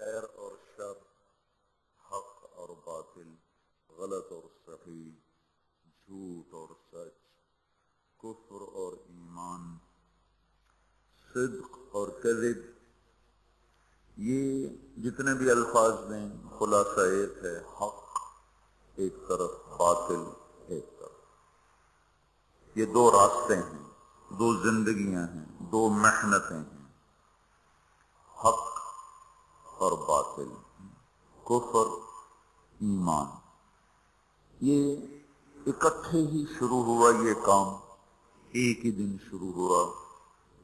خیر اور شر، حق اور باطل، غلط اور صحیح، جھوٹ اور سچ، کفر اور ایمان، صدق اور کذب، یہ جتنے بھی الفاظ میں خلاصہ ایک ہے، حق ایک طرف، باطل ایک طرف۔ یہ دو راستے ہیں، دو زندگیاں ہیں، دو محنتیں ہیں، حق اور باطل، کفر، ایمان۔ یہ اکٹھے ہی شروع ہوا، یہ کام ایک ہی دن شروع ہوا،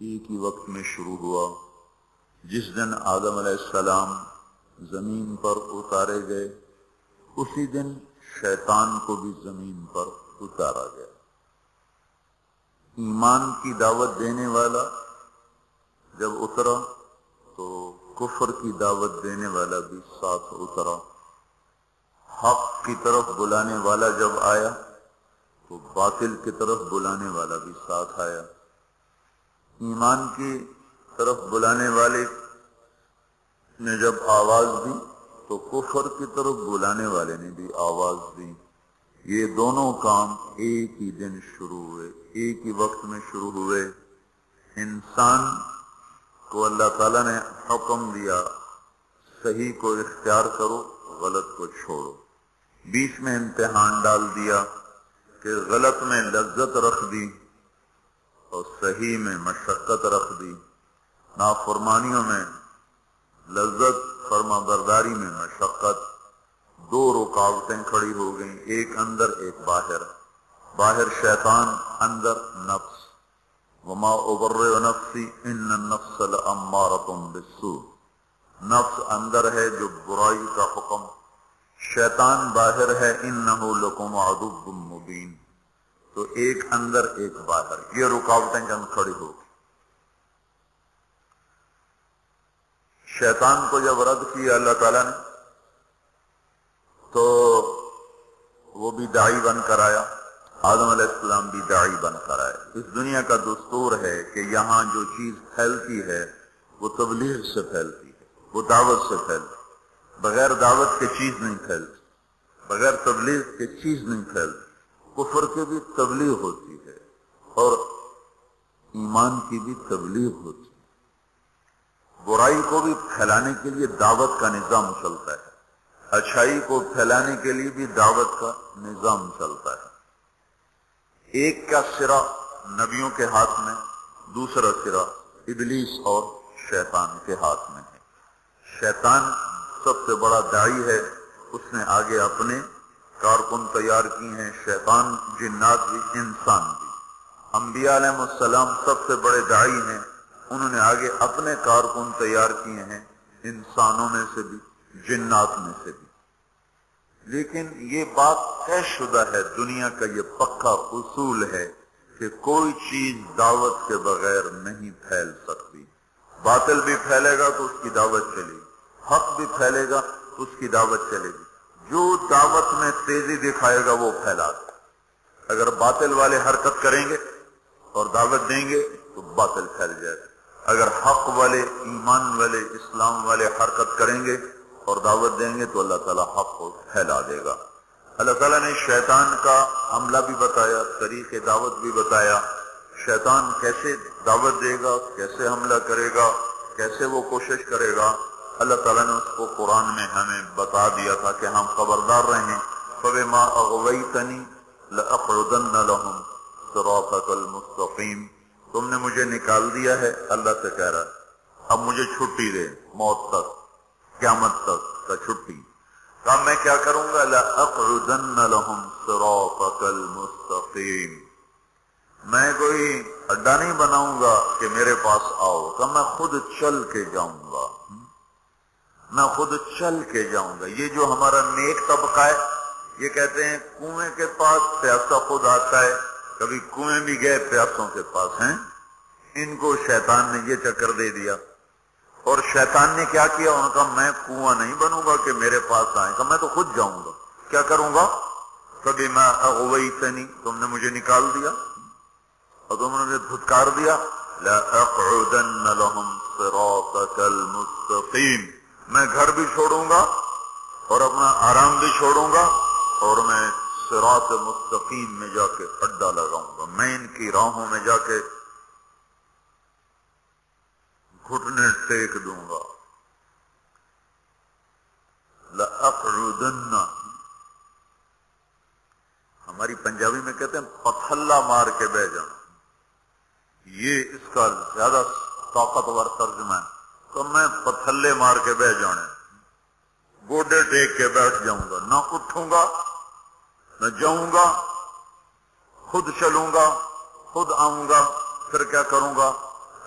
ایک ہی وقت میں شروع ہوا، جس دن آدم علیہ السلام زمین پر اتارے گئے، اسی دن شیطان کو بھی زمین پر اتارا گیا۔ ایمان کی دعوت دینے والا جب اترا تو کفر کی دعوت دینے والا بھی ساتھ اترا، حق کی طرف بلانے والا جب آیا تو باطل کی طرف بلانے والا بھی ساتھ آیا۔ ایمان کی طرف بلانے والے نے جب آواز دی تو کفر کی طرف بلانے والے نے بھی آواز دی۔ یہ دونوں کام ایک ہی دن شروع ہوئے، ایک ہی وقت میں شروع ہوئے۔ انسان کو اللہ تعالیٰ نے حکم دیا صحیح کو اختیار کرو، غلط کو چھوڑو۔ بیچ میں امتحان ڈال دیا کہ غلط میں لذت رکھ دی اور صحیح میں مشقت رکھ دی، نافرمانیوں میں لذت، فرما برداری میں مشقت۔ دو رکاوٹیں کھڑی ہو گئیں، ایک اندر ایک باہر، باہر شیطان، اندر نفس۔ وما ابرئ نفسی ان النفس لامارۃ بالسوء۔ نفس اندر ہے جو برائی کا حکم، شیطان باہر ہے، انہ لکم عدو مبین۔ تو ایک اندر ایک باہر، یہ رکاوٹیں جب کھڑی ہو گئی۔ شیطان کو جب رد کیا اللہ تعالیٰ نے تو وہ بھی داعی بن کر آیا، آدم علیہ السلام بھی داعی بن کر آئے۔ اس دنیا کا دستور ہے کہ یہاں جو چیز پھیلتی ہے وہ تبلیغ سے پھیلتی ہے، وہ دعوت سے پھیلتی ہے۔ بغیر دعوت کے چیز نہیں پھیلتی، بغیر تبلیغ کے چیز نہیں پھیلتی۔ کفر کی بھی تبلیغ ہوتی ہے اور ایمان کی بھی تبلیغ ہوتی ہے۔ برائی کو بھی پھیلانے کے لیے دعوت کا نظام چلتا ہے، اچھائی کو پھیلانے کے لیے بھی دعوت کا نظام چلتا ہے۔ ایک کا سرا نبیوں کے ہاتھ میں، دوسرا سرا ابلیس اور شیطان کے ہاتھ میں ہے۔ شیطان سب سے بڑا داعی ہے، اس نے آگے اپنے کارکن تیار کی ہیں، شیطان، جنات بھی، انسان بھی۔ انبیاء علیہ السلام سب سے بڑے داعی ہیں، انہوں نے آگے اپنے کارکن تیار کیے ہیں، انسانوں میں سے بھی، جنات میں سے بھی۔ لیکن یہ بات طے شدہ ہے، دنیا کا یہ پکا اصول ہے کہ کوئی چیز دعوت کے بغیر نہیں پھیل سکتی۔ باطل بھی پھیلے گا تو اس کی دعوت چلے گی، حق بھی پھیلے گا تو اس کی دعوت چلے گی۔ جو دعوت میں تیزی دکھائے گا وہ پھیلا گا۔ اگر باطل والے حرکت کریں گے اور دعوت دیں گے تو باطل پھیل جائے گا، اگر حق والے، ایمان والے، اسلام والے حرکت کریں گے اور دعوت دیں گے تو اللہ تعالیٰ حق کو پھیلا دے گا۔ اللہ تعالیٰ نے شیطان کا عملہ بھی بتایا، طریق دعوت بھی بتایا، شیطان کیسے دعوت دے گا، کیسے حملہ کرے گا، کیسے وہ کوشش کرے گا۔ اللہ تعالیٰ نے اس کو قرآن میں ہمیں بتا دیا تھا کہ ہم خبردار رہیں۔ فَبِمَا أَغْوَيْتَنِي لَأَقْعُدَنَّ لَهُمْ صِرَاطَكَ الْمُسْتَقِيمَ۔ تم نے مجھے نکال دیا ہے، اللہ سے کہہ رہا ہے، اب مجھے چھٹی دے، موت تک، قیامت تک کا چھٹی۔ کہا میں کیا کروں گا؟ لَأَقْعُدَنَّ لَهُمْ صِرَاطَكَ الْمُسْتَقِيمَ۔ میں کوئی اڈا نہیں بناؤں گا کہ میرے پاس آؤ، کہ میں خود چل کے جاؤں گا، میں خود چل کے جاؤں گا۔ یہ جو ہمارا نیک طبقہ ہے، یہ کہتے ہیں کنویں کے پاس پیاسا خود آتا ہے، کبھی کنویں بھی گئے پیاسوں کے پاس ہیں۔ ان کو شیطان نے یہ چکر دے دیا، اور شیطان نے کیا کیا؟ ان کا میں کنواں نہیں بنوں گا کہ میرے پاس آئیں، کہ میں تو خود جاؤں گا۔ کیا کروں گا؟ کبھی میں اغویتنی، تم نے مجھے نکال دیا اور تم نے مجھے دھتکار دیا، لَأَقْعُدَنَّ لَهُمْ صِرَاطَكَ الْمُسْتَقِيمَ۔ میں گھر بھی چھوڑوں گا اور اپنا آرام بھی چھوڑوں گا اور میں صراط مستقیم میں جا کے اڈا لگاؤں گا، میں ان کی راہوں میں جا کے گھٹنے ٹیک دوں گا۔ لَأَقْعُدَنَّ، ہماری پنجابی میں کہتے ہیں پتھلا مار کے بہ جانا، یہ اس کا زیادہ طاقتور ترجمہ ہے۔ تو میں پتھلے مار کے بہ جانے، گوڈے ٹیک کے بیٹھ جاؤں گا، نہ اٹھوں گا نہ جاؤں گا، خود چلوں گا خود آؤں گا، پھر کیا کروں گا؟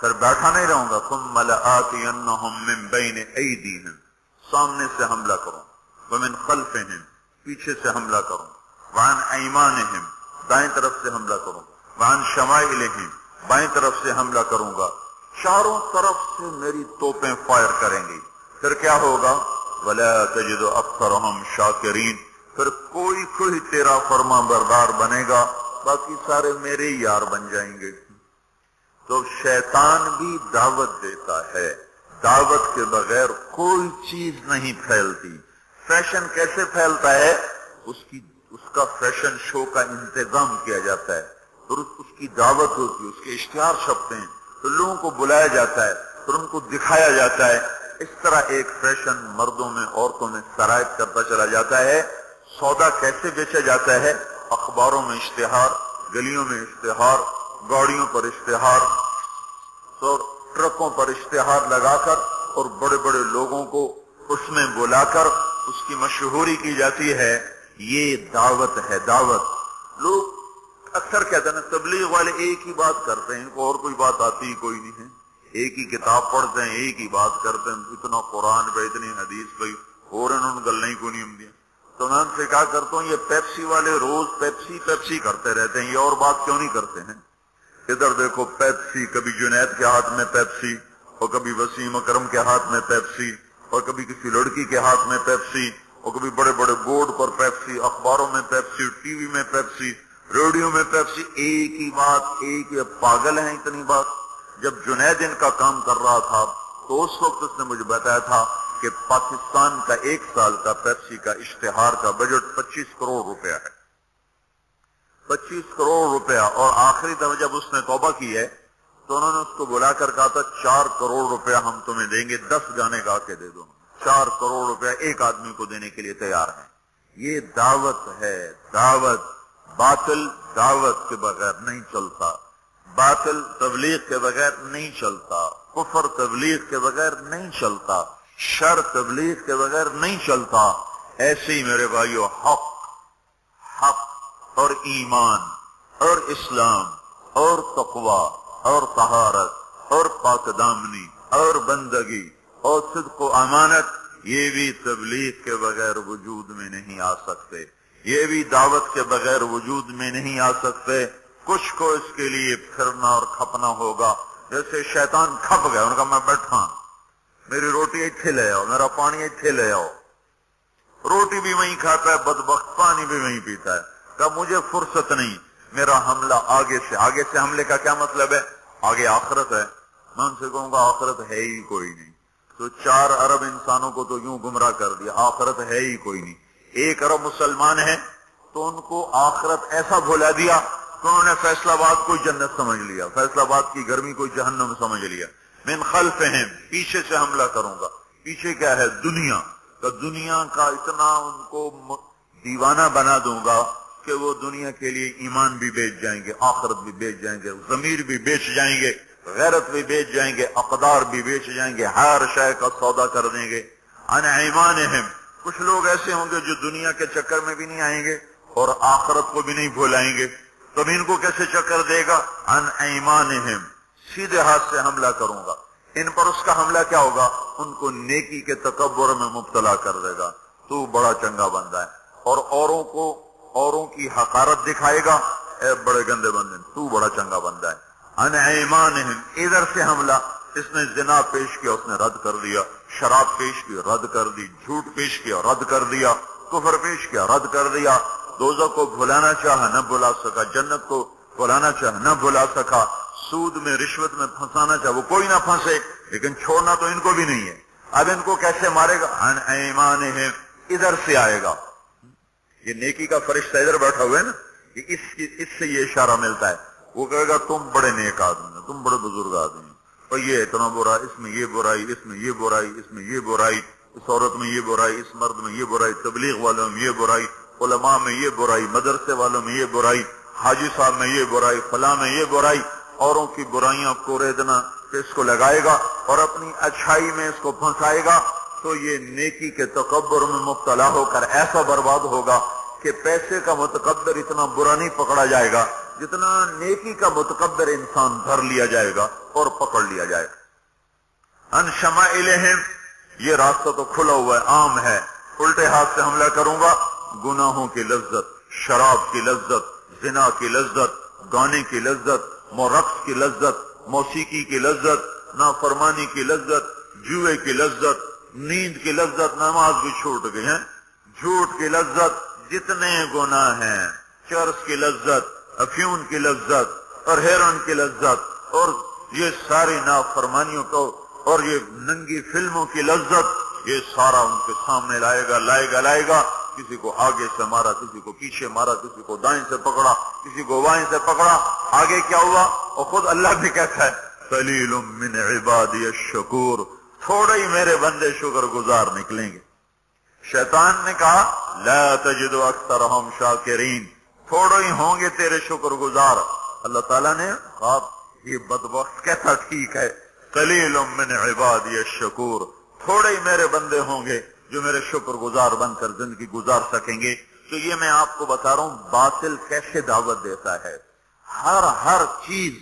پھر بیٹھا نہیں رہوں گا۔ ثُمَّ لَآتِيَنَّهُم مِّن بَيْنِ أَيْدِيهِمْ، سامنے سے حملہ کروں، وَمِن خَلْفِهِمْ، پیچھے سے حملہ کروں، وَعَنْ أَيْمَانِهِمْ، دائیں طرف سے حملہ کروں، وَعَنْ شَمَائِلِهِمْ، بائیں طرف سے حملہ کروں گا، چاروں طرف سے میری توپیں فائر کریں گی۔ پھر کیا ہوگا؟ وَلَا تَجِدُ أَكْثَرَهُمْ شَاكِرِينَ، پھر کوئی تیرا فرما بردار بنے گا، باقی سارے میرے یار بن جائیں گے۔ تو شیطان بھی دعوت دیتا ہے، دعوت کے بغیر کوئی چیز نہیں پھیلتی۔ فیشن کیسے پھیلتا ہے؟ اس کا فیشن شو کا انتظام کیا جاتا ہے، پھر اس کی دعوت ہوتی ہے، اس کے اشتہار چھپتے ہیں، پھر لوگوں کو بلایا جاتا ہے، پھر ان کو دکھایا جاتا ہے۔ اس طرح ایک فیشن مردوں میں عورتوں میں سرایت کرتا چلا جاتا ہے۔ سودا کیسے بیچا جاتا ہے؟ اخباروں میں اشتہار، گلیوں میں اشتہار، گاڑیوں پر اشتہار، تو ٹرکوں پر اشتہار لگا کر اور بڑے بڑے لوگوں کو اس میں بلا کر اس کی مشہوری کی جاتی ہے۔ یہ دعوت ہے، دعوت۔ لوگ اکثر کہتے ہیں نا تبلیغ والے ایک ہی بات کرتے ہیں، ان کو اور کوئی بات آتی ہی کوئی نہیں ہے، ایک ہی کتاب پڑھتے ہیں، ایک ہی بات کرتے ہیں، اتنا قرآن پہ اتنی حدیث پہ اور انہوں نے گل نہیں کوئی نہیں ہم دیا۔ تو میں ان سے کہا کرتا ہوں یہ پیپسی والے روز پیپسی پیپسی کرتے رہتے ہیں، یہ اور بات کیوں نہیں کرتے ہیں؟ ادھر دیکھو پیپسی، کبھی جنید کے ہاتھ میں پیپسی، اور کبھی وسیم اکرم کے ہاتھ میں پیپسی، اور کبھی کسی لڑکی کے ہاتھ میں پیپسی، اور کبھی بڑے بڑے بورڈ پر پیپسی، اخباروں میں پیپسی، ٹی وی میں پیپسی، ریڈیو میں پیپسی، ایک ہی بات، ایک ہی۔ پاگل ہیں اتنی بات؟ جب جنید ان کا کام کر رہا تھا تو اس وقت اس نے مجھے بتایا تھا کہ پاکستان کا ایک سال کا پیپسی کا اشتہار کا بجٹ 25 کروڑ روپیہ ہے، 25 کروڑ روپیہ۔ اور آخری دفعہ جب اس نے توبہ کی ہے تو انہوں نے اس کو بلا کر کہا تھا 4 کروڑ روپیہ ہم تمہیں دیں گے، 10 گانے گا کے دے دو۔ 4 کروڑ روپیہ ایک آدمی کو دینے کے لیے تیار ہیں۔ یہ دعوت ہے، دعوت۔ باطل دعوت کے بغیر نہیں چلتا، باطل تبلیغ کے بغیر نہیں چلتا، کفر تبلیغ کے بغیر نہیں چلتا، شر تبلیغ کے بغیر نہیں چلتا۔ ایسے ہی میرے بھائیو حق اور ایمان اور اسلام اور تقوی اور طہارت اور پاک دامنی اور بندگی اور صدق و امانت، یہ بھی تبلیغ کے بغیر وجود میں نہیں آ سکتے، یہ بھی دعوت کے بغیر وجود میں نہیں آ سکتے۔ کچھ کو اس کے لیے پھرنا اور کھپنا ہوگا۔ جیسے شیطان کھپ گیا، ان کا میں بیٹھا، میری روٹی ایتھے لے آؤ، میرا پانی ایتھے لے آؤ، روٹی بھی وہیں کھاتا ہے بدبخت، پانی بھی وہیں پیتا ہے، کہ مجھے فرصت نہیں، میرا حملہ آگے سے۔ آگے سے حملے کا کیا مطلب ہے؟ آگے آخرت ہے، میں ان سے کہوں گا آخرت ہے ہی کوئی نہیں۔ تو 4 ارب انسانوں کو تو یوں گمراہ کر دیا، آخرت ہے ہی کوئی نہیں۔ 1 ارب مسلمان ہیں تو ان کو آخرت ایسا بھلا دیا تو انہوں نے فیصل آباد کو جنت سمجھ لیا، فیصل آباد کی گرمی کو جہنم سمجھ لیا۔ من خلفہم، پیچھے سے حملہ کروں گا۔ پیچھے کیا ہے؟ دنیا۔ تو دنیا کا اتنا ان کو دیوانہ بنا دوں گا کہ وہ دنیا کے لیے ایمان بھی بیچ جائیں گے، آخرت بھی بیچ جائیں گے، ضمیر بھی بیچ جائیں گے، غیرت بھی بیچ جائیں گے، اقدار بھی بیچ جائیں گے، ہر شے کا سودا کر دیں گے۔ عن ایمانہم، کچھ لوگ ایسے ہوں گے جو دنیا کے چکر میں بھی نہیں آئیں گے اور آخرت کو بھی نہیں بھولائیں گے، تو ان کو کیسے چکر دے گا؟ عن ایمانہم، سیدھے ہاتھ سے حملہ کروں گا۔ ان پر اس کا حملہ کیا ہوگا؟ ان کو نیکی کے تکبر میں مبتلا کر دے گا، تو بڑا چنگا بندہ ہے، اور اوروں کی حقارت دکھائے گا، اے بڑے گندے بندے، تو بڑا چنگا بندہ ہے۔ عن ایمانہم، ادھر سے حملہ، اس نے زنا پیش کیا، اس نے رد کر دیا، شراب پیش کی، رد کر دی، جھوٹ پیش کیا، رد کر دیا، کفر پیش کیا، رد کر دیا، دوزخ کو بھلانا چاہا نہ بھلا سکا، جنت کو بھلانا چاہا نہ بھلا سکا، سود میں رشوت میں پھنسانا چاہا وہ کوئی نہ پھنسے، لیکن چھوڑنا تو ان کو بھی نہیں ہے۔ اب ان کو کیسے مارے گا؟ عن ایمانہم، ادھر سے آئے گا، یہ نیکی کا فرشتہ ادھر بیٹھا ہوا ہے نا، اس سے یہ اشارہ ملتا ہے، وہ کہے گا تم بڑے نیک آدمی ہو، تم بڑے بزرگ آدمی ہو، اور یہ اتنا برا، اس میں یہ برائی، اس میں یہ برائی، اس میں یہ برائی، اس عورت میں یہ برائی، اس مرد میں یہ برائی، تبلیغ والوں میں یہ برائی، علماء میں یہ برائی، مدرسے والوں میں یہ برائی، حاجی صاحب میں یہ برائی، فلاں میں یہ برائی، اوروں کی برائیاں کو ریدنا کہ اس کو لگائے گا اور اپنی اچھائی میں اس کو پھنسائے گا، تو یہ نیکی کے تکبر میں مبتلا ہو کر ایسا برباد ہوگا کہ پیسے کا متکبر اتنا برا نہیں پکڑا جائے گا جتنا نیکی کا متکبر انسان دھر لیا جائے گا اور پکڑ لیا جائے گا۔ ان شمائلہم، یہ راستہ تو کھلا ہوا ہے، عام ہے، الٹے ہاتھ سے حملہ کروں گا، گناہوں کی لذت، شراب کی لذت، زنا کی لذت، گانے کی لذت، رقص کی لذت، موسیقی کی لذت، نافرمانی کی لذت، جوئے کی لذت، نیند کی لذت، نماز بھی چھوٹ گئی ہے، جھوٹ کی لذت، جتنے گناہ ہیں، چرس کی لذت، افیون کی لذت اور ہیرون کی لذت اور یہ ساری نافرمانیوں کو اور یہ ننگی فلموں کی لذت، یہ سارا ان کے سامنے لائے گا، کسی کو آگے سے مارا، کسی کو پیچھے مارا، کسی کو دائیں سے پکڑا، کسی کو بائیں سے پکڑا، آگے کیا ہوا؟ اور خود اللہ بھی کہتا ہے قلیل من عبادی الشکور، تھوڑے ہی میرے بندے شکر گزار نکلیں گے۔ شیطان نے کہا لا تجد اکثرہم شاکرین، تھوڑے ہی ہوں گے تیرے شکر گزار۔ اللہ تعالیٰ نے کہا یہ بدبخت کہتا ٹھیک ہے، قلیل من عبادی الشکور، تھوڑے ہی میرے بندے ہوں گے جو میرے شکر گزار بن کر زندگی گزار سکیں گے۔ تو یہ میں آپ کو بتا رہا ہوں باطل کیسے دعوت دیتا ہے۔ ہر چیز،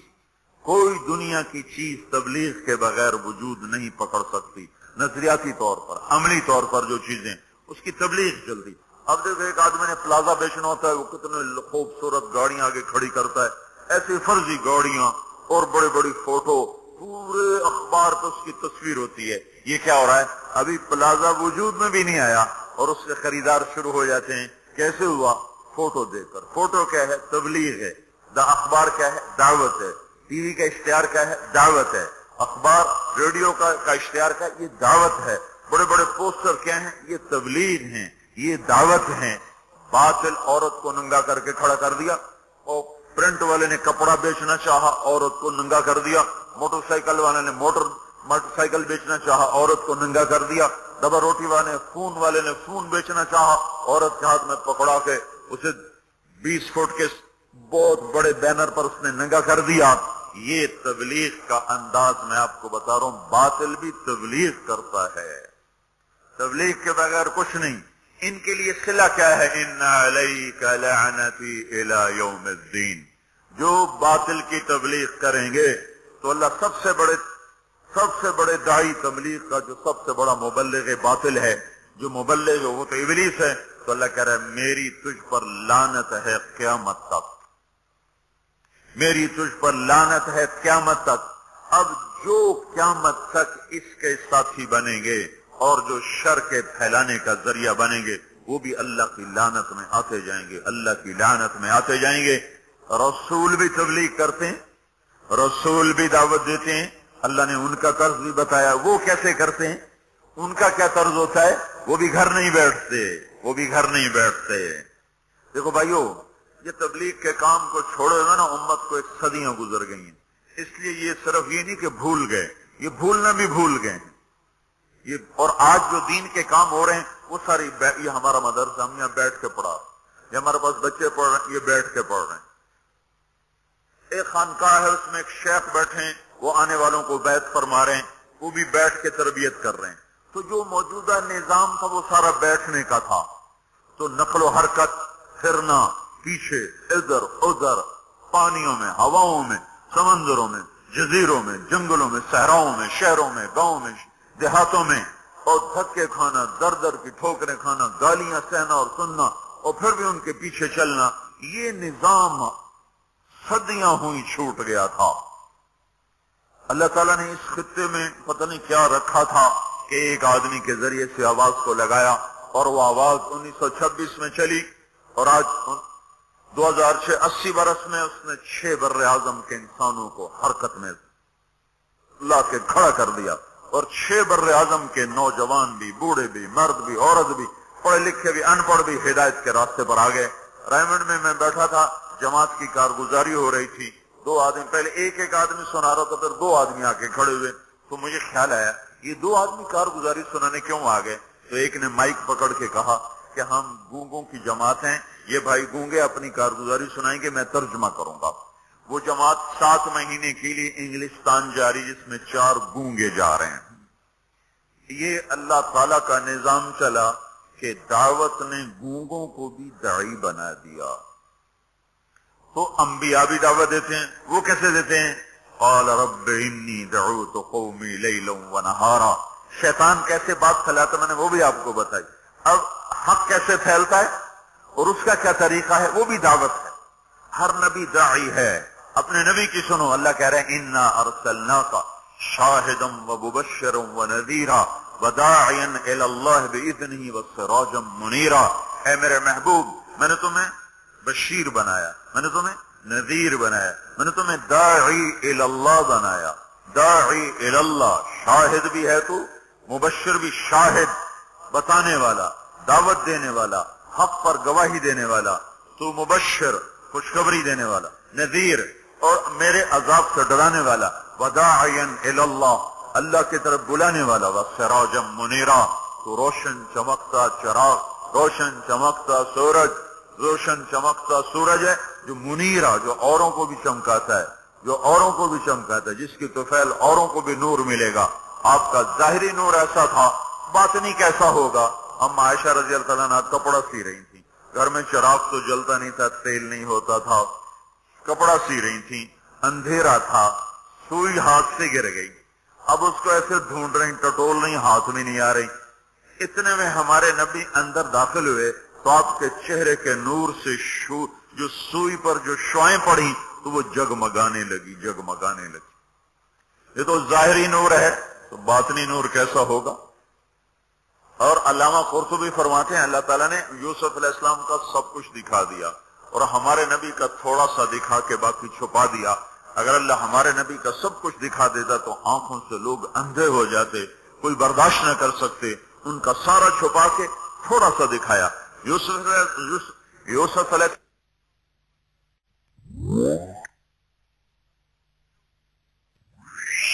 کوئی دنیا کی چیز تبلیغ کے بغیر وجود نہیں پکڑ سکتی، نظریاتی طور پر، عملی طور پر جو چیزیں، اس کی تبلیغ جلدی۔ اب دیکھو ایک آدمی نے پلازا بیچنا ہوتا ہے، وہ کتنے خوبصورت گاڑیاں آگے کھڑی کرتا ہے، ایسی فرضی گاڑیاں اور بڑی بڑی فوٹو، پورے اخبار پہ اس کی تصویر ہوتی ہے۔ یہ کیا ہو رہا ہے؟ ابھی پلازا وجود میں بھی نہیں آیا اور اس سے خریدار شروع ہو جاتے ہیں۔ کیسے ہوا؟ فوٹو دیکھ کر۔ فوٹو کیا ہے؟ تبلیغ ہے۔ اخبار کیا ہے؟ دعوت ہے۔ ٹی وی کا اشتہار کیا ہے؟ دعوت ہے۔ اخبار، ریڈیو کا اشتہار کیا ہے؟ یہ دعوت ہے۔ بڑے بڑے پوسٹر کیا ہیں؟ یہ تبلیغ ہیں، یہ دعوت ہیں۔ باطل عورت کو ننگا کر کے کھڑا کر دیا، اور پرنٹ والے نے کپڑا بیچنا چاہا، عورت کو ننگا کر دیا، موٹر سائیکل والے نے موٹر سائیکل بیچنا چاہا، عورت کو ننگا کر دیا، ڈبا روٹی والے نے فون بیچنا چاہا، عورت کے ہاتھ میں پکڑا کے اسے 20 فٹ کے بہت بڑے بینر پر اس نے ننگا کر دیا۔ یہ تبلیغ کا انداز میں آپ کو بتا رہا ہوں، باطل بھی تبلیغ کرتا ہے، تبلیغ کے بغیر کچھ نہیں۔ ان کے لیے صلہ کیا ہے؟ ان علیک لعنتی الی یوم الدین۔ جو باطل کی تبلیغ کریں گے تو اللہ سب سے بڑے داعی تبلیغ کا، جو سب سے بڑا مبلغ باطل ہے، جو مبلغ ہے وہ تو ابلیس ہے، تو اللہ کہہ رہا ہے میری تجھ پر لعنت ہے قیامت تک، میری تجھ پر لعنت ہے قیامت تک۔ اب جو قیامت تک اس کے ساتھی بنیں گے اور جو شر کے پھیلانے کا ذریعہ بنیں گے، وہ بھی اللہ کی لعنت میں آتے جائیں گے، اللہ کی لعنت میں آتے جائیں گے۔ رسول بھی تبلیغ کرتے ہیں، رسول بھی دعوت دیتے ہیں، اللہ نے ان کا طرز بھی بتایا، وہ کیسے کرتے ہیں، ان کا کیا طرز ہوتا ہے، وہ بھی گھر نہیں بیٹھتے۔ دیکھو بھائیو، یہ تبلیغ کے کام کو چھوڑے ہوئے نا امت کو ایک صدیاں گزر گئی ہیں، اس لیے یہ صرف یہ نہیں کہ بھول گئے، یہ بھولنا بھی بھول گئے ہیں۔ یہ اور آج جو دین کے کام ہو رہے ہیں وہ ساری یہ ہمارا مدرسہ، ہم یہاں بیٹھ کے پڑھا، یہ ہمارے پاس بچے پڑھ رہے ہیں، یہ بیٹھ کے پڑھ رہے ہیں۔ ایک خانقاہ ہے، اس میں ایک شیخ بیٹھے ہیں، وہ آنے والوں کو بیعت فرما رہے ہیں، وہ بھی بیٹھ کے تربیت کر رہے ہیں۔ تو جو موجودہ نظام تھا وہ سارا بیٹھنے کا تھا، تو نقل و حرکت، پھرنا پیچھے ادھر ادھر، پانیوں میں، ہواؤں میں، سمندروں میں، جزیروں میں، جنگلوں میں، صحراؤں میں، شہروں میں، گاؤں میں، دیہاتوں میں، اور دھکے کھانا، در در کی ٹھوکریں کھانا، گالیاں سہنا اور سننا، اور پھر بھی ان کے پیچھے چلنا، یہ نظام صدیاں ہوئی چھوٹ گیا تھا۔ اللہ تعالیٰ نے اس خطے میں پتہ نہیں کیا رکھا تھا کہ ایک آدمی کے ذریعے سے آواز کو لگایا، اور وہ آواز 1926 میں چلی، اور آج 2006 80 برس میں اس نے 6 بر اعظم کے انسانوں کو حرکت میں لا کے کھڑا کر دیا، اور 6 بر اعظم کے نوجوان بھی، بوڑھے بھی، مرد بھی، عورت بھی، پڑھے لکھے بھی، ان پڑھ بھی ہدایت کے راستے پر آ گئے۔ ریمنڈ میں بیٹھا تھا، جماعت کی کارگزاری ہو رہی تھی، 2 آدمی، پہلے ایک آدمی سنا رہا تھا، پھر 2 آدمی آ کے کھڑے ہوئے، تو مجھے خیال آیا یہ 2 آدمی کارگزاری سنانے کیوں آ گئے؟ تو ایک نے مائک پکڑ کے کہا کہ ہم گونگوں کی جماعت ہیں، یہ بھائی گونگے اپنی کارگزاری سنائیں گے، میں ترجمہ کروں گا۔ وہ جماعت 7 مہینے کے لیے انگلستان جا رہی، جس میں 4 گونگے جا رہے ہیں۔ یہ اللہ تعالی کا نظام چلا کہ دعوت نے گونگوں کو بھی داعی بنا دیا۔ تو انبیاء بھی دعوت دیتے ہیں، وہ کیسے دیتے ہیں؟ قال رب انی دعوت قومی لیلا ونہارا۔ شیطان کیسے بات پھیلاتا میں نے وہ بھی آپ کو بتائی۔ اب حق کیسے پھیلتا ہے اور اس کا کیا طریقہ ہے، وہ بھی دعوت ہے۔ ہر نبی داعی ہے، اپنے نبی کی سنو۔ اللہ کہہ رہے ہیں انا ارسلناک شاہدا ومبشرا ونذیرا وداعیا الی اللہ باذنہ وسراجا منیرا۔ اے میرے محبوب، میں نے تمہیں بشیر بنایا، میں نے تمہیں نذیر بنایا، میں نے تمہیں داعی الی اللہ بنایا۔ داعی الی اللہ، شاہد بھی ہے تو، مبشر بھی، شاہد بتانے والا، دعوت دینے والا، حق پر گواہی دینے والا، تو مبشر خوشخبری دینے والا، نذیر اور میرے عذاب سے ڈرانے والا، وداعیا الی اللہ، اللہ کی طرف بلانے والا، وسراجا منیرا، تو روشن چمکتا چراغ، روشن چمکتا سورج، روشن چمکتا سورج ہے جو منیرا، جو اوروں کو بھی چمکاتا ہے، جو اوروں کو بھی چمکاتا ہے، جس کی طفیل اوروں کو بھی نور ملے گا۔ آپ کا ظاہری نور ایسا تھا، باطنی کیسا ہوگا؟ ہم عائشہ رضی اللہ عنہا کپڑا سی رہی تھی، گھر میں چراغ تو جلتا نہیں تھا، تیل نہیں ہوتا تھا، کپڑا سی رہی تھی، اندھیرا تھا، سوئی ہاتھ سے گر گئی، اب اس کو ایسے ڈھونڈ رہی، ٹٹول نہیں، ہاتھ میں نہیں آ رہی۔ اتنے میں ہمارے نبی اندر داخل ہوئے تو آپ کے چہرے کے نور سے جو سوئی پر جو شعائیں پڑی تو وہ جگمگانے لگی، جگمگانے لگی۔ یہ تو ظاہری نور ہے، تو باطنی نور کیسا ہوگا؟ اور علامہ قرطبی فرماتے ہیں اللہ تعالیٰ نے یوسف علیہ السلام کا سب کچھ دکھا دیا اور ہمارے نبی کا تھوڑا سا دکھا کے باقی چھپا دیا۔ اگر اللہ ہمارے نبی کا سب کچھ دکھا دیتا تو آنکھوں سے لوگ اندھے ہو جاتے، کوئی برداشت نہ کر سکتے۔ ان کا سارا چھپا کے تھوڑا سا دکھایا۔ یوسف علیہ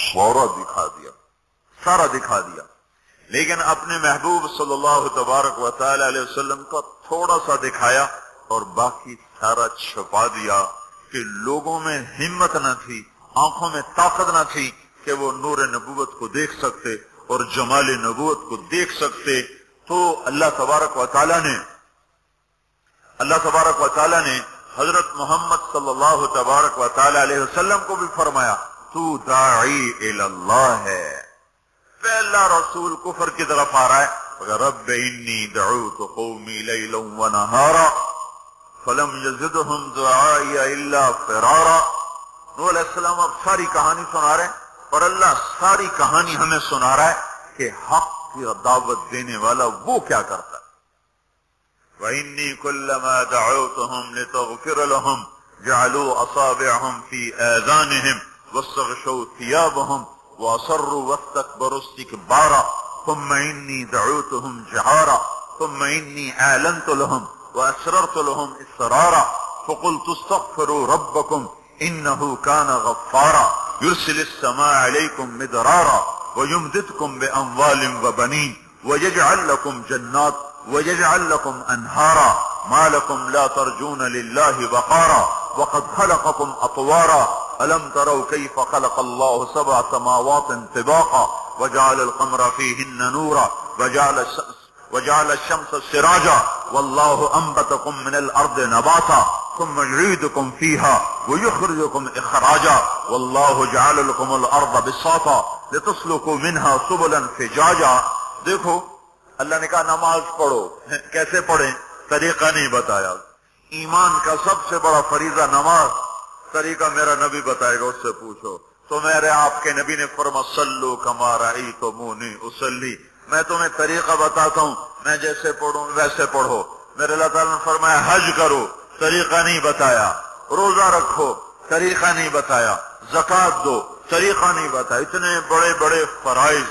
سارا دکھا دیا، سارا دکھا دیا، لیکن اپنے محبوب صلی اللہ تبارک و تعالی علیہ وسلم کا تھوڑا سا دکھایا اور باقی سارا چھپا دیا کہ لوگوں میں ہمت نہ تھی، آنکھوں میں طاقت نہ تھی کہ وہ نور نبوت کو دیکھ سکتے اور جمال نبوت کو دیکھ سکتے۔ تو اللہ تبارک و تعالی نے حضرت محمد صلی اللہ تبارک و تعالی علیہ وسلم کو بھی فرمایا تو داعی الی اللہ ہے۔ پہلا رسول کفر کی طرف آ رہا ہے، رب انی دعوت قومی لیلا ونہارا فلم یزدہم دعائی الا فرارا۔ نوح علیہ السلام اب ساری کہانی سنا رہے ہیں اور اللہ ساری کہانی ہمیں سنا رہا ہے کہ حق کی دعوت دینے والا وہ کیا کرتا ہے۔ وَإِنِّي كُلَّمَا دَعَوْتُهُمْ لِتَغْفِرَ لَهُمْ جَعَلُوا أَصَابِعَهُمْ فِي آذَانِهِمْ وَاسْتَغْشَوْا ثِيَابَهُمْ وَأَصَرُّوا وَاسْتَكْبَرُوا اسْتِكْبَارًا ثُمَّ إِنِّي دَعَوْتُهُمْ جِهَارًا ثُمَّ إِنِّي أَعْلَنْتُ لَهُمْ وَأَسْرَرْتُ لَهُمْ إِسْرَارًا فَقُلْتُ اسْتَغْفِرُوا رَبَّكُمْ إِنَّهُ كَانَ غَفَّارًا يُرْسِلِ السَّمَاءَ عَلَيْكُمْ مِدْرَارًا وَيُمْدِدْكُمْ بِأَمْوَالٍ وَبَنِينَ وَيَجْعَلْ لَكُمْ جَنَّاتٍ وَيَجْعَلْ لَكُمْ أَنْهَارًا مَا لَكُمْ لَا تَرْجُونَ لِلَّهِ وَقَارًا وَقَدْ خَلَقَكُمْ أَطْوَارًا أَلَمْ تَرَوْا كَيْفَ خَلَقَ اللَّهُ سَبْعَ سَمَاوَاتٍ طِبَاقًا وَجَعَلَ الْقَمَرَ فِيهِنَّ نُورًا وَجَعَلَ الشَّمْسَ سِرَاجًا وَاللَّهُ أَنبَتَكُم مِّنَ الْأَرْضِ نَبَاتًا ثُمَّ يُعِيدُكُم فِيهَا وَيُخْرِجُكُمْ إِخْرَاجًا وَاللَّهُ جَعَلَ لَكُمُ الْأَرْضَ بِسَاطًا لِتَسْلُكُوا مِنْهَا سُبُلًا فِجَاجًا۔ دیکھو اللہ نے کہا نماز پڑھو، کیسے پڑھیں؟ طریقہ نہیں بتایا۔ ایمان کا سب سے بڑا فریضہ نماز، طریقہ میرا نبی بتائے گا، اس سے پوچھو۔ تو میرے آپ کے نبی نے فرمایا صلو کما رأیتمونی اصلی، میں تمہیں طریقہ بتاتا ہوں، میں جیسے پڑھوں ویسے پڑھو۔ میرے اللہ تعالیٰ نے فرمایا حج کرو، طریقہ نہیں بتایا، روزہ رکھو، طریقہ نہیں بتایا، زکوٰۃ دو، طریقہ نہیں بتایا۔ اتنے بڑے بڑے فرائض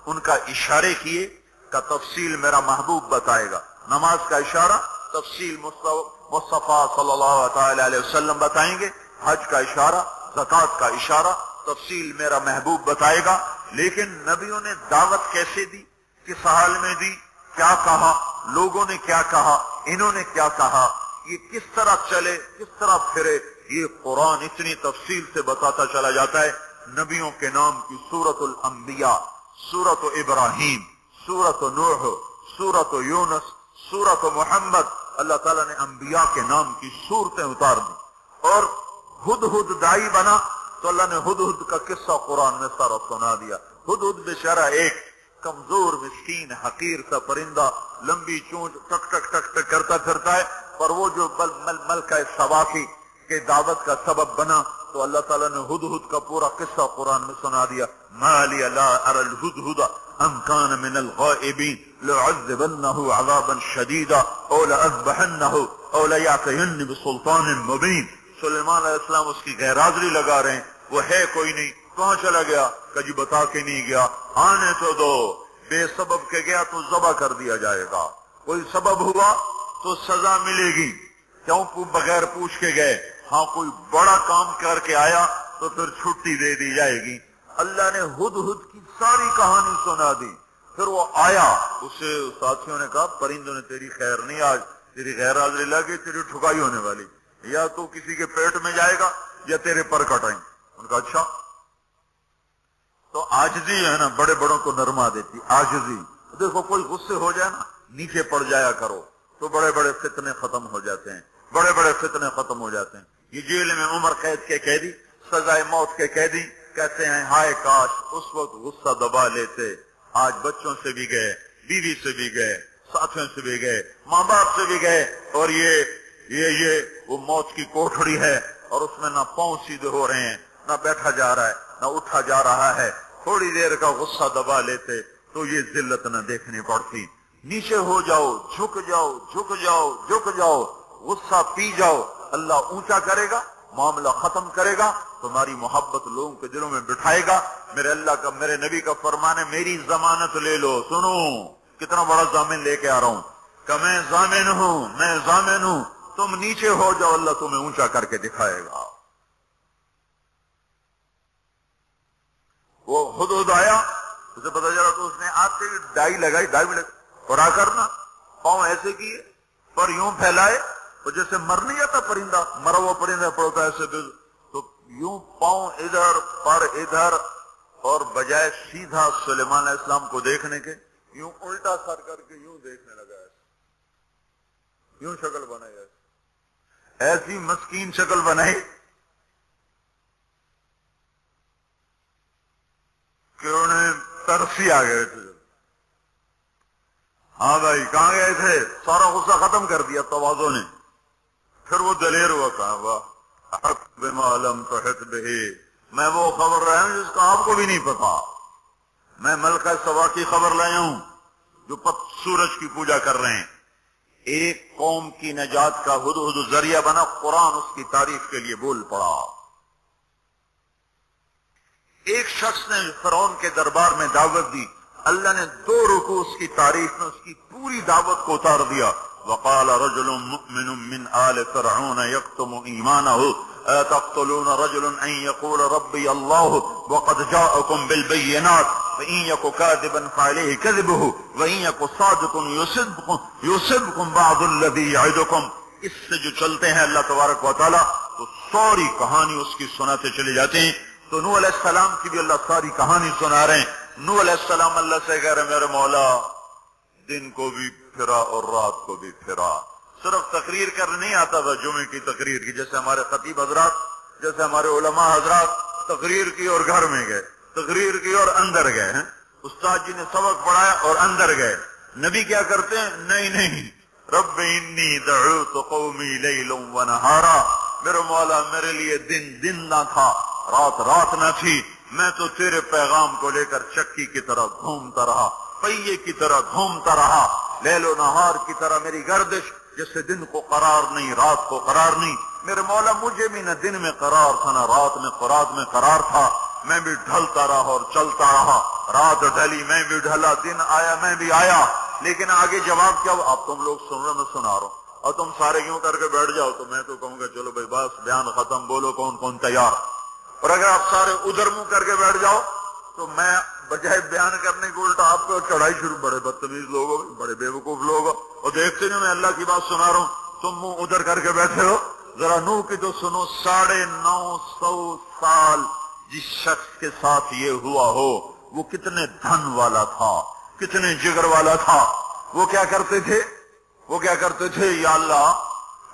ان کا اشارے کیے کا تفصیل میرا محبوب بتائے گا. نماز کا اشارہ تفصیل مصطفیٰ صلی اللہ تعالی علیہ وسلم بتائیں گے. حج کا اشارہ، زکوٰۃ کا اشارہ تفصیل میرا محبوب بتائے گا. لیکن نبیوں نے دعوت کیسے دی، کس حال میں دی، کیا کہا، لوگوں نے کیا کہا، انہوں نے کیا کہا، یہ کس طرح چلے، کس طرح پھرے، یہ قرآن اتنی تفصیل سے بتاتا چلا جاتا ہے. نبیوں کے نام کی سورۃ الانبیاء، سورۃ ابراہیم، سورۃ نوح، سورۃ یونس، سورۃ محمد، اللہ تعالیٰ نے انبیاء کے نام کی سورتیں اتار دی. اور ہدہد دائی بنا تو اللہ نے ہدہد کا قصہ قرآن میں سارا سنا دیا. ہدہد بیچارہ ایک کمزور مسکین حقیر سا پرندہ، لمبی چونچ، ٹک ٹک ٹک ٹک کرتا پھرتا ہے، پر وہ جو ملکہ سبا کی دعوت کا سبب بنا تو اللہ تعالیٰ نے ہدہد کا پورا قصہ قرآن میں سنا دیا. ما لی لا اری الہدہد ام کان من الغائبین لأعذبنہ عذابا شدیدا او لأذبحنہ او لیأتینی بسلطان مبین. سلیمان علیہ السلام اس کی غیر حاضری لگا رہے ہیں، وہ ہے کوئی نہیں، کہاں چلا گیا، کہ جی بتا کے نہیں گیا، آنے تو دو، بے سبب کے گیا تو ذبح کر دیا جائے گا، کوئی سبب ہوا تو سزا ملے گی، کیوں بغیر پوچھ کے گئے، ہاں کوئی بڑا کام کر کے آیا تو پھر چھٹی دے دی جائے گی. اللہ نے ہدہد کی ساری کہانی سنا دی. پھر وہ آیا، اسے ساتھیوں نے کہا پرندوں نے تیری خیر نہیں، آج تیری غیر حاضری لگی، تیری ٹھکائی ہونے والی، یا تو کسی کے پیٹ میں جائے گا یا تیرے پر کٹائیں. ان کا اچھا. تو عاجزی ہے نا، بڑے بڑوں کو نرما دیتی عاجزی. دیکھو کوئی غصے ہو جائے نا، نیچے پڑ جایا کرو تو بڑے بڑے فتنے ختم ہو جاتے ہیں، بڑے بڑے فتنے ختم ہو جاتے ہیں. یہ جیل میں عمر قید کے قیدی، سزائے موت کے قیدی کہتے ہیں ہائے کاش اس وقت غصہ دبا لیتے، آج بچوں سے بھی گئے، بیوی سے بھی گئے، ساتھیوں سے بھی گئے، ماں باپ سے بھی گئے، اور یہ وہ موت کی کوٹھڑی ہے اور اس میں نہ پاؤں سیدھے ہو رہے ہیں، نہ بیٹھا جا رہا ہے، نہ اٹھا جا رہا ہے. تھوڑی دیر کا غصہ دبا لیتے تو یہ ذلت نہ دیکھنی پڑتی. نیچے ہو جاؤ، جھک جاؤ، جھک جاؤ، جھک جاؤ، غصہ پی جاؤ، اللہ اونچا کرے گا، معاملہ ختم کرے گا، تمہاری محبت لوگوں کے دلوں میں بٹھائے گا. میرے اللہ کا، میرے نبی کا فرمان ہے میری ضمانت لے لو. سنو کتنا بڑا ضامن لے کے آ رہا ہوں کہ میں ضامن ہوں، میں ضامن ہوں. تم نیچے ہو جاؤ، اللہ تمہیں اونچا کر کے دکھائے گا. وہ ہدہد آیا، اسے پتا چلا تو اس نے آتے ہی ڈائی لگائی، اور آ کرنا پاؤں ایسے کیے، پر یوں پھیلائے، اور جیسے مر نہیں جاتا پرندہ، مرا ہوا پرندہ پڑتا ایسے تو یوں پاؤں ادھر پر ادھر، اور بجائے سیدھا سلیمان علیہ السلام کو دیکھنے کے یوں الٹا سر کر کے یوں دیکھنے لگا، یوں شکل بنائی، ایسی مسکین شکل بنائی کہ انہیں ترسی آ گئے تھے. ہاں بھائی کہاں گئے تھے، سارا غصہ ختم کر دیا تواضع نے. پھر وہ دلیر ہوا، کہا واہ بما لم تحط بہ، میں وہ خبر لایا ہوں جس کا آپ کو بھی نہیں پتا. میں ملکہ سبا کی خبر لایا ہوں جو سورج کی پوجا کر رہے ہیں. ایک قوم کی نجات کا ہدہد ذریعہ بنا، قرآن اس کی تعریف کے لیے بول پڑا. ایک شخص نے فرعون کے دربار میں دعوت دی، اللہ نے 2 رکوع اس کی تعریف میں اس کی پوری دعوت کو اتار دیا. وقال رجل مؤمن من آل فرعون يكتم ایمانه تقتلون رجلا ان يقول ربي الله وقد جاءكم بالبينات فإن يك كاذبا فعليه كذبه وإن يك صادق يصبكم بعض الذي يعدكم. اس سے جو چلتے ہیں اللہ تبارک و تعالی تو ساری کہانی اس کی سناتے چلے جاتے ہیں. تو نوح علیہ السلام کی بھی اللہ ساری کہانی سنا رہے ہیں. نوح علیہ السلام اللہ سے کہہ رہے میرے مولا دن کو بھی پھرا اور رات کو بھی پھرا. صرف تقریر کرنے نہیں آتا تھا، جمعے کی تقریر کی، جیسے ہمارے خطیب حضرات، جیسے ہمارے علماء حضرات تقریر کی اور گھر میں گئے، تقریر کی اور اندر گئے ہیں، استاد جی نے سبق پڑھایا اور اندر گئے. نبی کیا کرتے ہیں، نہیں رب انی دعوت قومی لیلا ونہارا، میرے مولا میرے لیے دن نہ تھا، رات نہ تھی، میں تو تیرے پیغام کو لے کر چکی کی طرح گھومتا رہا، پہیے کی طرح گھومتا رہا، لیل و نہار کی طرح میری گردش، جیسے دن کو قرار نہیں رات کو قرار نہیں. میرے مولا مجھے بھی نہ دن میں قرار تھا نہ رات میں قرار تھا، میں بھی ڈھلتا رہا اور چلتا رہا. رات ڈھلی میں بھی ڈھلا، دن آیا میں بھی آیا، لیکن آگے جواب کیا؟ اب تم لوگ سن رہے، میں سنا رہا ہوں، اور تم سارے یوں کر کے بیٹھ جاؤ تو میں تو کہوں گا چلو بھائی بس بیان ختم، بولو کون کون تیار. اور اگر آپ سارے ادھر منہ کر کے بیٹھ جاؤ تو میں بجائے بیان کرنے کو الٹا آپ کو چڑھائی شروع. بڑے بدتمیز لوگ ہو، بڑے بے وقوف لوگ ہو، اور دیکھتے نہیں میں اللہ کی بات سنا رہا ہوں، تم منہ ادھر کر کے بیٹھے ہو. ذرا نوح کی تو سنو. 950 سال جس شخص کے ساتھ یہ ہوا ہو وہ کتنے دھن والا تھا، کتنے جگر والا تھا. وہ کیا کرتے تھے؟ وہ کیا کرتے تھے؟ یا اللہ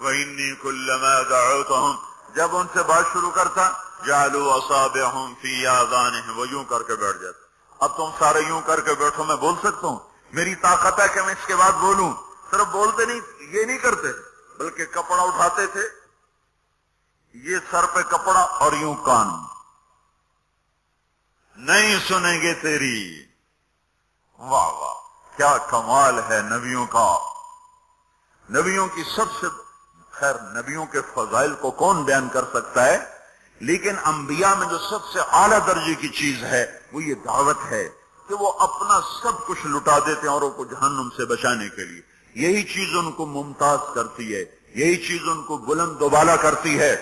وَإِنِّي كُلَّمَا دَعَوْتُهُمْ، جب ان سے بات شروع کرتا جَعَلُوا أَصَابِعَهُمْ فِي آذَانِهِمْ، وہ یوں کر کے بیٹھ جاتے. اب تم سارے یوں کر کے بیٹھو، میں بول سکتا ہوں، میری طاقت ہے کہ میں اس کے بعد بولوں. صرف بولتے نہیں، یہ نہیں کرتے، بلکہ کپڑا اٹھاتے تھے، یہ سر پہ کپڑا اور یوں کان، نہیں سنیں گے تیری. واہ واہ، کیا کمال ہے نبیوں کا. نبیوں کی سب سے خیر، نبیوں کے فضائل کو کون بیان کر سکتا ہے، لیکن انبیاء میں جو سب سے اعلیٰ درجے کی چیز ہے وہ یہ دعوت ہے کہ وہ اپنا سب کچھ لٹا دیتے ہیں اوروں کو جہنم سے بچانے کے لیے. یہی چیز ان کو ممتاز کرتی ہے، یہی چیز ان کو بلند و بالا کرتی ہے.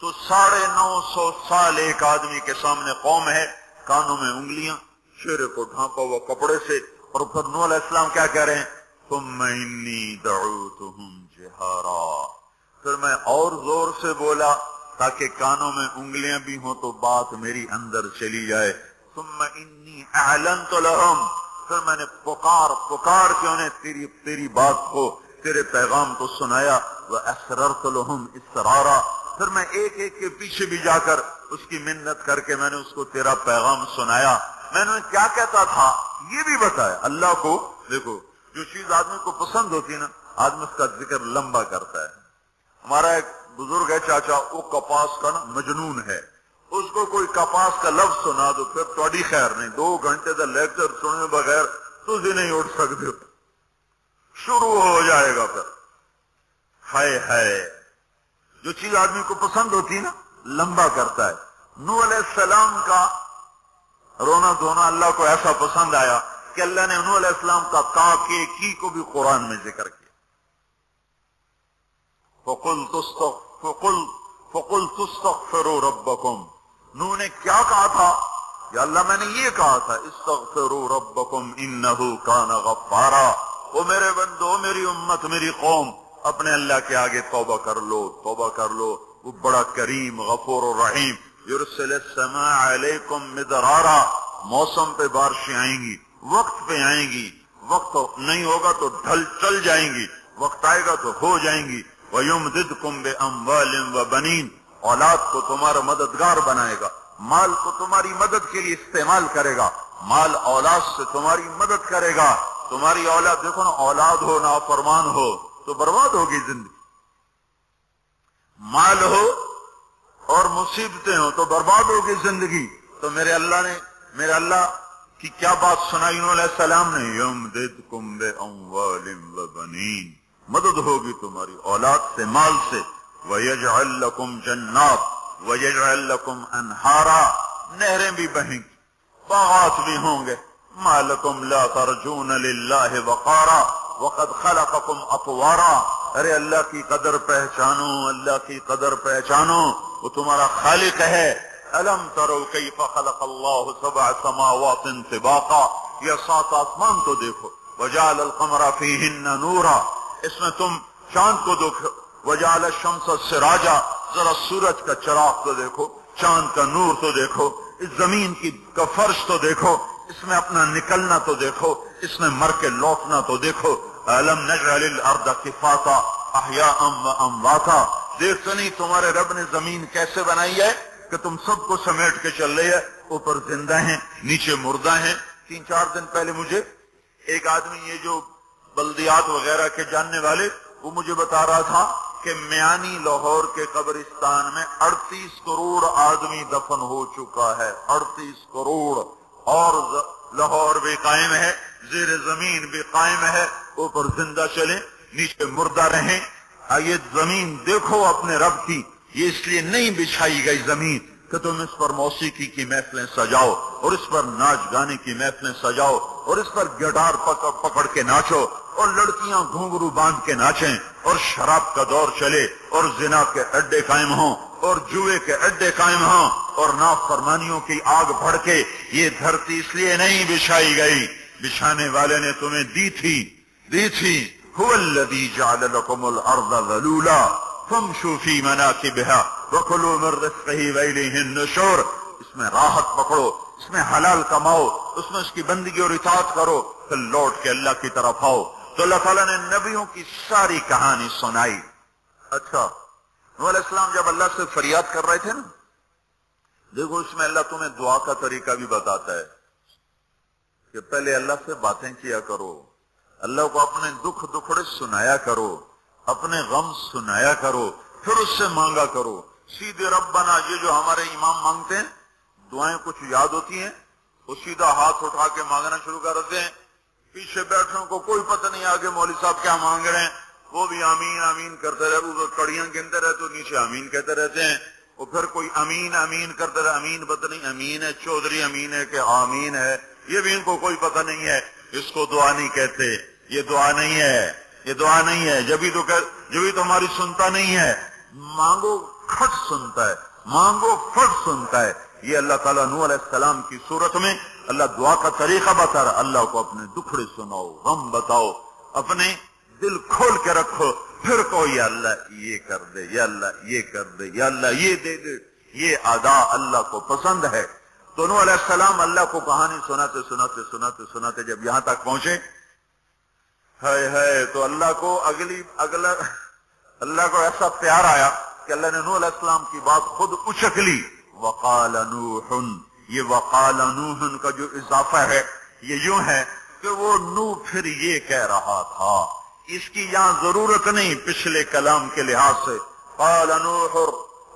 تو 950 سال ایک آدمی کے سامنے قوم ہے، کانوں میں انگلیاں، چہرے کو ڈھانپا ہوا کپڑے سے، اور پھر نوح علیہ السلام کیا کہہ رہے ہیں؟ ثم انی دعوتہم جہارا. پھر میں اور زور سے بولا تاکہ کانوں میں انگلیاں بھی ہوں تو بات میری اندر چلی جائے. ثم انی اعلنت لہم، پھر میں نے پکار کے انہیں تیری بات کو، تیرے پیغام کو سنایا. واسررت لہم اسرارا، پھر میں ایک ایک کے پیچھے بھی جا کر اس کی منت کر کے میں نے اس کو تیرا پیغام سنایا. میں نے کیا کہتا تھا یہ بھی بتایا. اللہ کو دیکھو، جو چیز آدمی کو پسند ہوتی ہے نا، آدمی اس کا ذکر لمبا کرتا ہے. ہمارا ایک بزرگ ہے چاچا، وہ کپاس کا نا مجنون ہے. اس کو کوئی کپاس کا لفظ سنا دو پھر تھوڑی خیر نہیں، 2 گھنٹے کا لیکچر سنے بغیر تجھے نہیں اٹھ سکتے ہو، شروع ہو جائے گا. پھر ہائے ہائے، جو چیز آدمی کو پسند ہوتی ہے نا لمبا کرتا ہے. نوح علیہ السلام کا رونا دھونا اللہ کو ایسا پسند آیا کہ اللہ نے نوح علیہ السلام کا کا کے کی کو بھی قرآن میں ذکر کیا. فَقُلْتُ اسْتَغْفِرُوا رَبَّكُمْ، نوح نے کیا کہا تھا؟ یا اللہ میں نے یہ کہا تھا استغفروا ربکم انہ کان غفارا. او میرے بندو، میری امت، میری قوم، اپنے اللہ کے آگے توبہ کر لو، توبہ کر لو. وہ بڑا کریم، غفور و رحیم. یرسل السماء علیکم مدرارا، موسم پہ بارشیں آئیں گی، وقت پہ آئیں گی. وقت نہیں ہوگا تو ڈھل چل جائیں گی، وقت آئے گا تو ہو جائیں گی. وَيُمْدِدْكُمْ بِأَمْوَالٍ وَبَنِينَ، اولاد کو تمہارا مددگار بنائے گا، مال کو تمہاری مدد کے لیے استعمال کرے گا. مال اولاد سے تمہاری مدد کرے گا. تمہاری اولاد، دیکھو نا، اولاد ہو نافرمان ہو تو برباد ہوگی زندگی، مال ہو اور مصیبتیں ہو تو برباد ہوگی زندگی. تو میرے اللہ کی کیا بات سنائی انہوں علیہ السلام نے؟ یمددکم باموال وبنین، مدد ہوگی تمہاری اولاد سے، مال سے. ویجعل لکم جنات ویجعل لکم انہارا، نہریں بھی بہیں گی، باغات بھی ہوں گے. ما لکم لا ترجون للہ وقارا وقد خلقکم اطوارا. ارے اللہ کی قدر پہچانو، اللہ کی قدر پہچانو، وہ تمہارا خالق ہے. الم تروا کیف خلق اللہ 7 سماوات طباقا، یہ 7 آسمان تو دیکھو. وجعل القمر فیہن نورا، اس میں تم چاند کو دیکھو. وجعل الشمس سراجا، ذرا سورج کا چراغ تو دیکھو، چاند کا نور تو دیکھو، اس زمین کا فرش تو دیکھو، اس میں اپنا نکلنا تو دیکھو، اس میں مر کے لوٹنا تو دیکھو. الم نجعل الارض کفاتا احیاء وامواتا، دیکھتے نہیں تمہارے رب نے زمین کیسے بنائی ہے کہ تم سب کو سمیٹ کے چل رہی ہے. اوپر زندہ ہیں، نیچے مردہ ہیں. 3-4 دن پہلے مجھے ایک آدمی، یہ جو بلدیات وغیرہ کے جاننے والے، وہ مجھے بتا رہا تھا کہ میانی لاہور کے قبرستان میں 38 کروڑ آدمی دفن ہو چکا ہے. 38 کروڑ. اور لاہور بھی قائم ہے، زیر زمین بھی قائم ہے. اوپر زندہ چلیں، نیچے مردہ رہیں. یہ زمین دیکھو اپنے رب کی. یہ اس لیے نہیں بچھائی گئی زمین کہ تم اس پر موسیقی کی محفلیں سجاؤ، اور اس پر ناچ گانے کی محفلیں سجاؤ اور اس پر گٹار پکڑ کے ناچو اور لڑکیاں گھنگرو باندھ کے ناچیں اور شراب کا دور چلے اور زنا کے اڈے قائم ہوں اور جوئے کے اڈے قائم ہوں اور نافرمانیوں کی آگ بھڑکے. یہ دھرتی اس لیے نہیں بچھائی گئی، بچھانے والے نے تمہیں دی تھی. هو الذي جعل لكم الارض ذلولا فامشوا في مناكبها وكلوا من رزقه واليه النشور. اس میں راحت پکڑو، اس میں حلال کماؤ، اس میں اس کی بندگی اور اطاعت کرو، پھر لوٹ کے اللہ کی طرف آؤ. تو اللہ تعالیٰ نے نبیوں کی ساری کہانی سنائی. اچھا، نوح علیہ السلام جب اللہ سے فریاد کر رہے تھے نا، دیکھو اس میں اللہ تمہیں دعا کا طریقہ بھی بتاتا ہے کہ پہلے اللہ سے باتیں کیا کرو، اللہ کو اپنے دکھ دکھڑے سنایا کرو، اپنے غم سنایا کرو، پھر اس سے مانگا کرو. سیدھے ربنا یہ جو ہمارے امام مانگتے ہیں دعائیں کچھ یاد ہوتی ہیں، وہ سیدھا ہاتھ اٹھا کے مانگنا شروع کر دیتے ہیں. پیچھے بیٹھوں کو کوئی پتہ نہیں آگے مولوی صاحب کیا مانگ رہے ہیں، وہ بھی آمین آمین کرتے رہے، وہ کڑیاں گنتے رہے تو نیچے آمین کہتے رہتے ہیں. اور پھر کوئی امین امین کرتے رہے، امین پتہ نہیں امین ہے چودھری امین ہے کہ آمین ہے، یہ بھی ان کو کوئی پتہ نہیں ہے. اس کو دعا نہیں کہتے، یہ دعا نہیں ہے، یہ دعا نہیں ہے. جبھی تو ہماری سنتا نہیں ہے. مانگو کھٹ سنتا ہے، مانگو پھٹ سنتا ہے. یہ اللہ تعالیٰ نوح علیہ السلام کی صورت میں اللہ دعا کا طریقہ بتا رہا. اللہ کو اپنے دکھڑے سناؤ، غم بتاؤ، اپنے دل کھول کے رکھو، پھر کو یا اللہ یہ کر دے، یا اللہ یہ کر دے، یا اللہ یہ دے دے. یہ ادا اللہ کو پسند ہے. تو نوح علیہ السلام اللہ کو کہانی سناتے سناتے سناتے سناتے جب یہاں تک پہنچے، ہے تو اللہ کو ایسا پیار آیا کہ اللہ نے نوح علیہ السلام کی بات خود اچک لی. وقال نوح، یہ وقال نوح کا جو اضافہ ہے یہ یوں ہے کہ وہ نوح پھر یہ کہہ رہا تھا، اس کی یہاں ضرورت نہیں پچھلے کلام کے لحاظ سے. قال نوح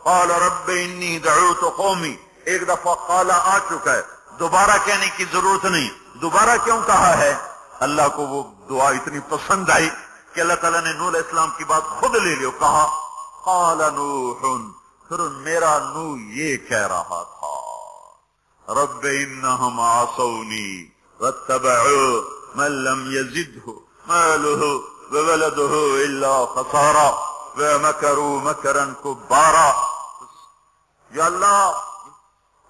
قال رب انی دعوت قومی، ایک دفعہ قال آ چکا ہے، دوبارہ کہنے کی ضرورت نہیں. دوبارہ کیوں کہا ہے؟ اللہ کو وہ دعا اتنی پسند آئی کہ اللہ تعالیٰ نے نوح علیہ السلام کی بات خود لے لی. کہا قال نوح، پھر میرا نوح یہ کہہ رہا تھا، رب انہم عصونی واتبعوا من لم یزدہ مالہ وولدہ الا خسارا ومکروا مکرا کبارا. یا اللہ،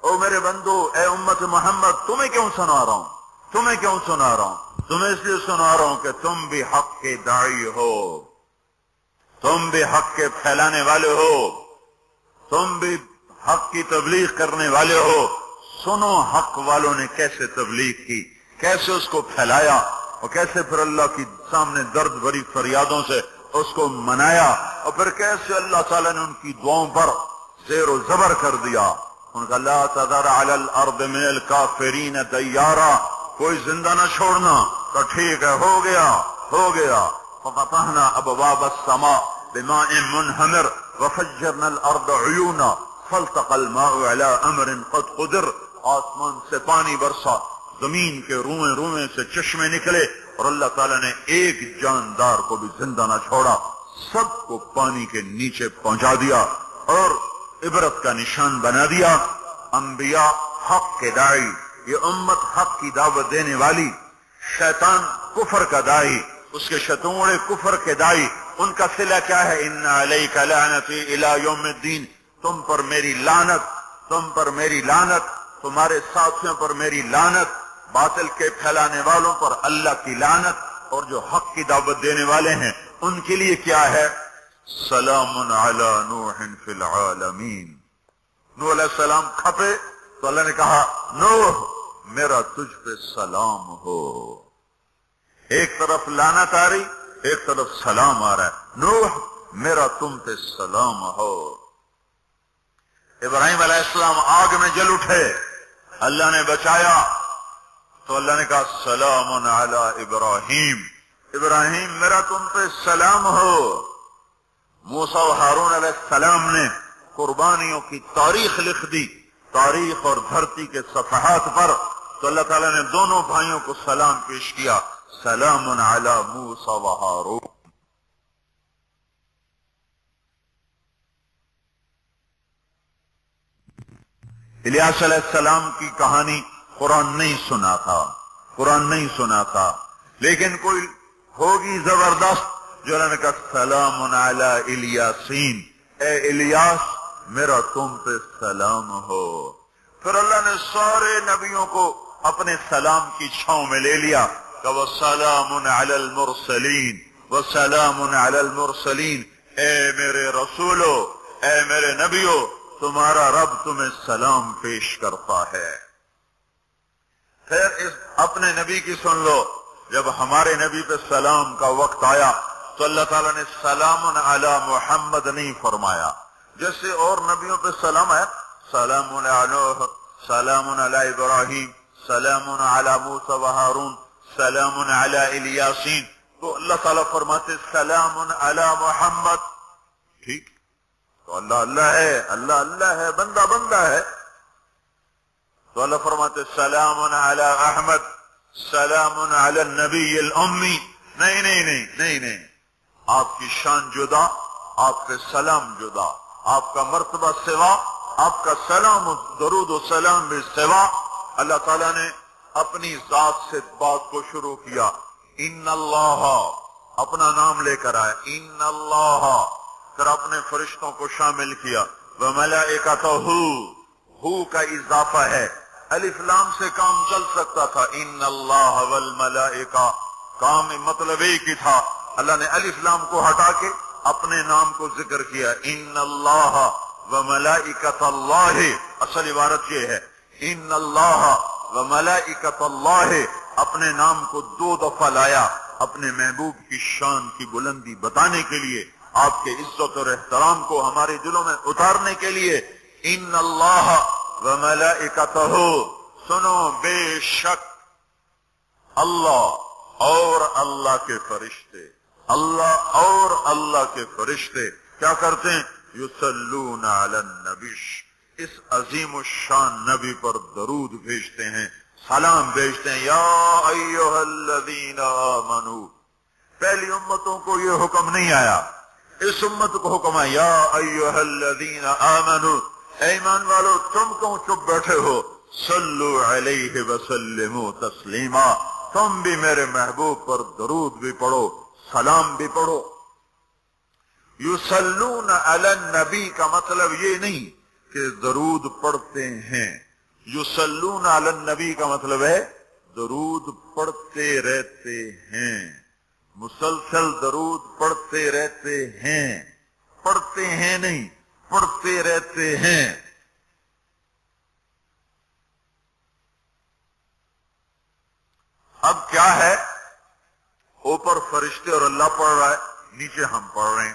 او میرے بندو، اے امت محمد، تمہیں کیوں سنا رہا ہوں؟ تمہیں کیوں سنا رہا ہوں؟ تمہیں اس لیے سنا رہا ہوں کہ تم بھی حق کے داعی ہو، تم بھی حق کے پھیلانے والے ہو، تم بھی حق کی تبلیغ کرنے والے ہو. سنو حق والوں نے کیسے تبلیغ کی، کیسے اس کو پھیلایا، اور کیسے پھر اللہ کی سامنے درد بھری فریادوں سے اس کو منایا، اور پھر کیسے اللہ تعالیٰ نے ان کی دعاؤں پر زیر و زبر کر دیا. ان کا لا تذر علی الارض من الکافرین دیارا، کوئی زندہ نہ چھوڑنا. تو ٹھیک ہے، ہو گیا. ففتحنا ابواب السماء بماء منہمر وفجرنا الارض عیونا فالتقى الماء على امر قد قدر. آسمان سے پانی برسا، زمین کے روئیں سے چشمے نکلے، اور اللہ تعالیٰ نے ایک جاندار کو بھی زندہ نہ چھوڑا، سب کو پانی کے نیچے پہنچا دیا اور عبرت کا نشان بنا دیا. انبیاء حق کے داعی، یہ امت حق کی دعوت دینے والی، شیطان کفر کا داعی، اس کے شتوڑے کفر کے داعی. ان کا صلہ کیا ہے؟ ان علیک لعنتی الی یوم الدین، تم پر میری لعنت، تم پر میری لعنت، تمہارے ساتھیوں پر میری لعنت، باطل کے پھیلانے والوں پر اللہ کی لعنت، اور جو حق کی دعوت دینے والے ہیں ان کے لیے کیا ہے؟ سلام علی نوح فی العالمین. نوح علیہ السلام کھپے تو اللہ نے کہا، نوح میرا تجھ پہ سلام ہو. ایک طرف لعنت آ رہی، ایک طرف سلام آ رہا ہے. نوح میرا تم پہ سلام ہو. ابراہیم علیہ السلام آگ میں جل اٹھے، اللہ نے بچایا تو اللہ نے کہا سلام علی ابراہیم، ابراہیم میرا تم پہ سلام ہو. موسیٰ و ہارون علیہ السلام نے قربانیوں کی تاریخ لکھ دی، تاریخ اور دھرتی کے صفحات پر، تو اللہ تعالیٰ نے دونوں بھائیوں کو سلام پیش کیا، سلام علی موسیٰ و ہارون. الیاس علیہ السلام کی کہانی قرآن نہیں سنا تھا، قرآن نہیں سنا تھا، لیکن کوئی ہوگی زبردست جو نے کہا سلام علی الیاسین، اے الیاس میرا تم پہ سلام ہو۔ پھر اللہ نے سارے نبیوں کو اپنے سلام کی چھاؤں میں لے لیا کہ وَسَلَامٌ عَلَى الْمُرْسَلِينَ وَسَلَامٌ عَلَى الْمُرْسَلِينَ، اے میرے رسولو، اے میرے نبیو، تمہارا رب تمہیں سلام پیش کرتا ہے۔ پھر اس اپنے نبی کی سن لو، جب ہمارے نبی پہ سلام کا وقت آیا تو اللہ تعالیٰ نے سلام علی محمد نہیں فرمایا، جیسے اور نبیوں پہ سلام ہے، سلام علی نوح، سلام علی ابراہیم، سلام علی موسیٰ و ہارون، سلام علی الیاسین، تو اللہ تعالیٰ فرماتے سلام علی محمد، ٹھیک؟ تو اللہ اللہ ہے، اللہ اللہ ہے، بندہ بندہ ہے، تو اللہ فرماتے سلام علی احمد، سلام علی النبی الامی، نہیں نہیں نہیں نہیں نہیں، آپ کی شان جدا، آپ کے سلام جدا، آپ کا مرتبہ سوا، آپ کا سلام درود و سلام بھی سوا۔ اللہ تعالیٰ نے اپنی ذات سے بات کو شروع کیا، ان اللہ، اپنا نام لے کر آیا، ان اللہ، پھر اپنے فرشتوں کو شامل کیا، وملائکتہ، ہو کا اضافہ ہے، الف لام سے کام چل سکتا تھا، ان اللہ والملائکہ، کام مطلب ایک ہی تھا، اللہ نے الف لام کو ہٹا کے اپنے نام کو ذکر کیا، ان اللہ وملائکۃ اللہ، اصل عبارت یہ ہے، ان اللہ وملائکۃ اللہ، اپنے نام کو دو دفعہ لایا اپنے محبوب کی شان کی بلندی بتانے کے لیے، آپ کے عزت اور احترام کو ہمارے دلوں میں اتارنے کے لیے، ان اللہ وملائکتہ، سنو بے شک اللہ اور اللہ کے فرشتے، اللہ اور اللہ کے فرشتے کیا کرتے ہیں؟ یصلون علی النبی، اس عظیم الشان نبی پر درود بھیجتے ہیں، سلام بھیجتے ہیں، یا ایھا الذین آمنوا، پہلی امتوں کو یہ حکم نہیں آیا، اس امت کو حکم ہے، یا ایھا الذین آمنوا، اے ایمان والو تم کیوں چپ بیٹھے ہو، صلو علیہ وسلموا تسلیما، تم بھی میرے محبوب پر درود بھی پڑھو، سلام بھی پڑھو۔ یصلون علی النبی کا مطلب یہ نہیں کہ درود پڑھتے ہیں، یصلون علی النبی کا مطلب ہے درود پڑھتے رہتے ہیں، مسلسل درود پڑھتے رہتے ہیں، پڑھتے ہیں نہیں، پڑھتے رہتے ہیں۔ اب کیا ہے، اوپر فرشتے اور اللہ پڑھ رہا ہے، نیچے ہم پڑھ رہے ہیں،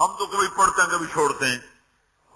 ہم تو کبھی پڑھتے ہیں کبھی چھوڑتے ہیں۔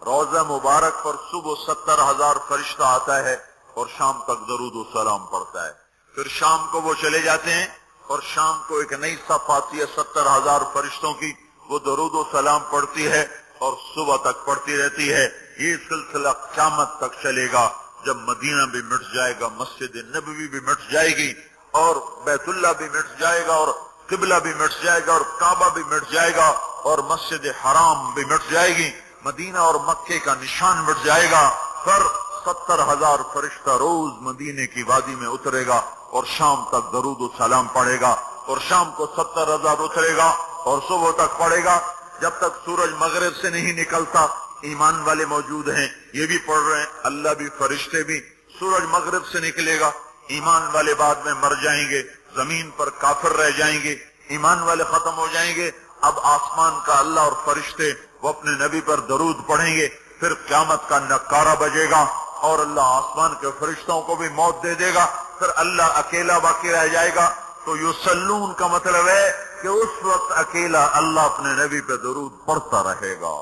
روزہ مبارک پر صبح 70,000 فرشتہ آتا ہے اور شام تک درود و سلام پڑھتا ہے، پھر شام کو وہ چلے جاتے ہیں اور شام کو ایک نئی صف آتی ہے 70,000 فرشتوں کی، وہ درود و سلام پڑھتی ہے اور صبح تک پڑھتی رہتی ہے۔ یہ سلسلہ قیامت تک چلے گا، جب مدینہ بھی مٹ جائے گا، مسجد نبوی بھی مٹ جائے گی اور بیت اللہ بھی مٹ جائے گا اور قبلہ بھی مٹ جائے گا اور کعبہ بھی مٹ جائے گا اور مسجد حرام بھی مٹ جائے گی، مدینہ اور مکے کا نشان مٹ جائے گا، پھر 70,000 فرشتہ روز مدینے کی وادی میں اترے گا اور شام تک درود و سلام پڑھے گا، اور شام کو 70,000 اترے گا اور صبح تک پڑھے گا، جب تک سورج مغرب سے نہیں نکلتا۔ ایمان والے موجود ہیں، یہ بھی پڑھ رہے ہیں، اللہ بھی فرشتے بھی۔ سورج مغرب سے نکلے گا، ایمان والے بعد میں مر جائیں گے، زمین پر کافر رہ جائیں گے، ایمان والے ختم ہو جائیں گے، اب آسمان کا اللہ اور فرشتے وہ اپنے نبی پر درود پڑھیں گے، پھر قیامت کا نکارہ بجے گا اور اللہ آسمان کے فرشتوں کو بھی موت دے دے گا، پھر اللہ اکیلا باقی رہ جائے گا۔ تو یصلون کا مطلب ہے کہ اس وقت اکیلا اللہ اپنے نبی پہ درود پڑھتا رہے گا،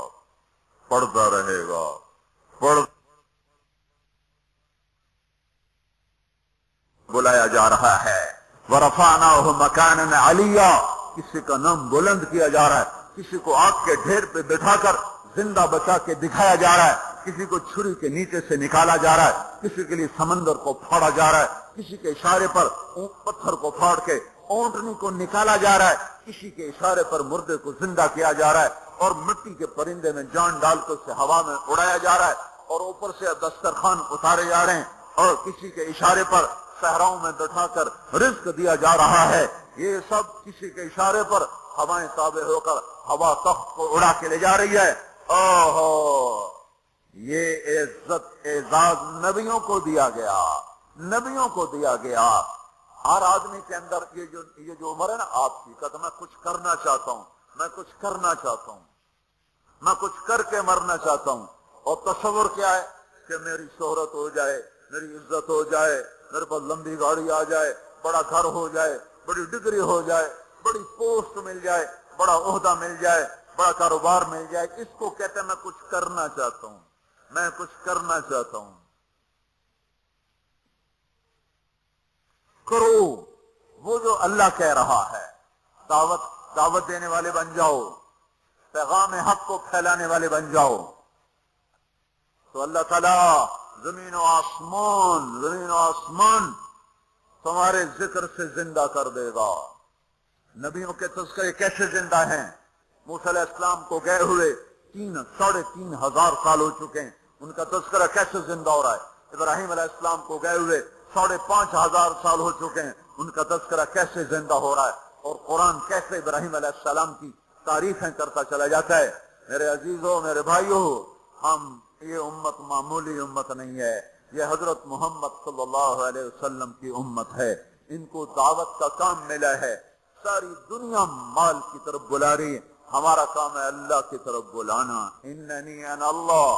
پڑھتا رہے گا، بلایا جا رہا ہے۔ وَرَفَعْنَاهُ مَكَانًا عَلِيًّا، کسی کا نام بلند کیا جا رہا ہے، کسی کو آگ کے ڈھیر پہ بٹھا کر زندہ بچا کے دکھایا جا رہا ہے، کسی کو چھری کے نیچے سے نکالا جا رہا ہے، کسی کے لیے سمندر کو پھاڑا جا رہا ہے، کسی کے اشارے پر پتھر کو پھاڑ کے اونٹنی کو نکالا جا رہا ہے، کسی کے اشارے پر مردے کو زندہ کیا جا رہا ہے، اور مٹی کے پرندے میں جان ڈال کر اسے ہوا میں اڑایا جا رہا ہے، اور اوپر سے دسترخوان اتارے جا رہے ہیں، اور کسی کے اشارے پر صحراؤں میں بٹھا کر رزق دیا جا رہا ہے، یہ سب کسی کے اشارے پر ہوائیں تابع ہو کر ہوا تخت کو اڑا کے لے جا رہی ہے۔ اوہو، یہ عزت اعزاز نبیوں کو دیا گیا، نبیوں کو دیا گیا۔ ہر آدمی کے اندر یہ جو عمر ہے نا آپ کی، کہتا میں کچھ کرنا چاہتا ہوں، میں کچھ کرنا چاہتا ہوں، میں کچھ کر کے مرنا چاہتا ہوں۔ اور تصور کیا ہے کہ میری شہرت ہو جائے، میری عزت ہو جائے، میرے پاس لمبی گاڑی آ جائے، بڑا گھر ہو جائے، بڑی ڈگری ہو جائے، بڑی پوسٹ مل جائے، بڑا عہدہ مل جائے، بڑا کاروبار مل جائے، اس کو کہتے ہیں میں کچھ کرنا چاہتا ہوں، میں کچھ کرنا چاہتا ہوں۔ کرو وہ جو اللہ کہہ رہا ہے، دعوت دینے والے بن جاؤ، پیغام حق کو پھیلانے والے بن جاؤ، تو اللہ تعالیٰ زمین و آسمان تمہارے ذکر سے زندہ کر دے گا۔ نبیوں کے تذکرے کیسے زندہ ہیں؟ موسیٰ علیہ السلام کو گئے ہوئے 3,500 سال ہو چکے ہیں، ان کا تذکرہ کیسے زندہ ہو رہا ہے؟ ابراہیم علیہ السلام کو گئے ہوئے 5,500 سال ہو چکے ہیں، ان کا تذکرہ کیسے زندہ ہو رہا ہے؟ اور قرآن کیسے ابراہیم علیہ السلام کی تعریفیں کرتا چلا جاتا ہے۔ میرے عزیزوں، میرے بھائیوں، ہم یہ امت معمولی امت نہیں ہے، یہ حضرت محمد صلی اللہ علیہ وسلم کی امت ہے۔ ان کو دعوت کا کام ملا ہے، ساری دنیا مال کی طرف بلا رہی ہے، ہمارا کام ہے اللہ کی طرف بلانا۔ اننی انا اللہ،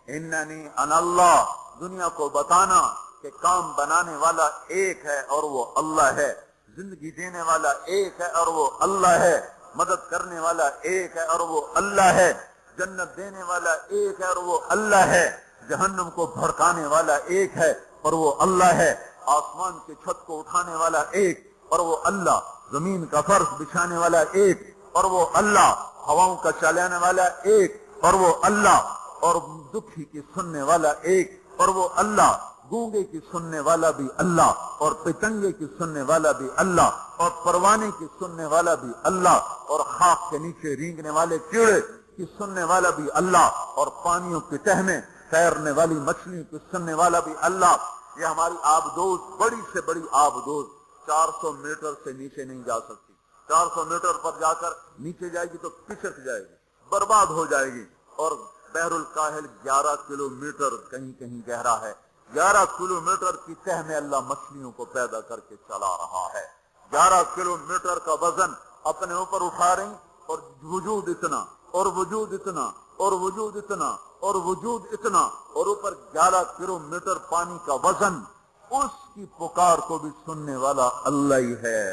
اننی انا اللہ، دنیا کو بتانا کہ کام بنانے والا ایک ہے اور وہ اللہ ہے، زندگی دینے والا ایک ہے اور وہ اللہ ہے، مدد کرنے والا ایک ہے اور وہ اللہ ہے، جنت دینے والا ایک ہے اور وہ اللہ ہے، جہنم کو بھڑکانے والا ایک ہے اور وہ اللہ ہے، آسمان کی چھت کو اٹھانے والا ایک اور وہ اللہ، زمین کا فرش بچھانے والا ایک اور وہ اللہ، ہواؤں کا چلانے والا ایک اور وہ اللہ، اور دکھی کی سننے والا ایک اور وہ اللہ، گونگے کی سننے والا بھی اللہ، اور پتنگے کی سننے والا بھی اللہ، اور پروانے کی سننے والا بھی اللہ، اور خاک کے نیچے رینگنے والے کیڑے کی سننے والا بھی اللہ، اور پانیوں کے تہ میں تیرنے والی مچھلیوں کی سننے والا بھی اللہ۔ یہ ہماری آبدوز، بڑی سے بڑی آبدوز 400 میٹر سے نیچے نہیں جا سکتی، 400 میٹر پر جا کر نیچے جائے گی تو پچھک جائے گی، برباد ہو جائے گی۔ اور بحر الکاہل 11 کلومیٹر کہیں کہیں گہرا ہے، 11 کلومیٹر کی تہ میں اللہ مچھلیوں کو پیدا کر کے چلا رہا ہے، 11 کلومیٹر کا وزن اپنے اوپر اٹھا رہی، اور وجود اتنا اور وجود اتنا اور وجود اتنا اور وجود اتنا، اور اوپر 11 کلومیٹر پانی کا وزن، اس کی پکار کو بھی سننے والا اللہ ہی ہے۔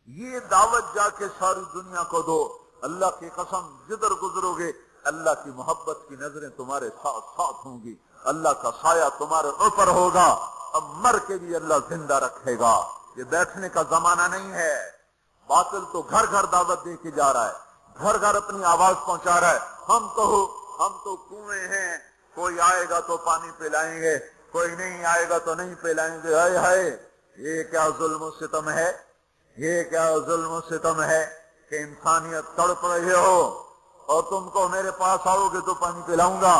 یہ دعوت جا کے ساری دنیا کو دو، اللہ کی قسم جدھر گزرو گے اللہ کی محبت کی نظریں تمہارے ساتھ ساتھ ہوں گی، اللہ کا سایہ تمہارے اوپر ہوگا، اب مر کے بھی اللہ زندہ رکھے گا۔ یہ بیٹھنے کا زمانہ نہیں ہے۔ باطل تو گھر گھر دعوت دے کے جا رہا ہے، گھر گھر اپنی آواز پہنچا رہا ہے، ہم تو کنویں ہیں، کوئی آئے گا تو پانی پلائیں گے، کوئی نہیں آئے گا تو نہیں پلائیں گے۔ ہائے ہائے، یہ کیا ظلم و ستم ہے، یہ کیا ظلم و ستم ہے کہ انسانیت تڑپ رہی ہو اور تم کو میرے پاس آؤ گے تو پانی پلاؤں گا۔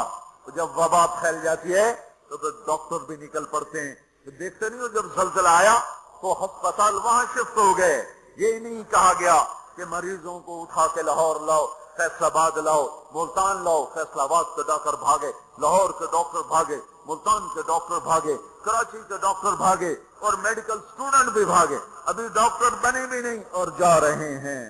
جب وبا پھیل جاتی ہے تو پھر ڈاکٹر بھی نکل پڑتے ہیں، دیکھتے نہیں ہو جب زلزلہ آیا تو ہسپتال وہاں شفٹ ہو گئے۔ یہ نہیں کہا گیا کہ مریضوں کو اٹھا کے لاہور لاؤ، فیصل آباد لاؤ، ملتان لاؤ، فیصل آباد کے ڈاکٹر بھاگے، لاہور کے ڈاکٹر بھاگے، ملتان کے ڈاکٹر بھاگے، کراچی کے ڈاکٹر بھاگے، اور میڈیکل سٹوڈنٹ بھی بھاگے، ابھی ڈاکٹر بنے بھی نہیں اور جا رہے ہیں،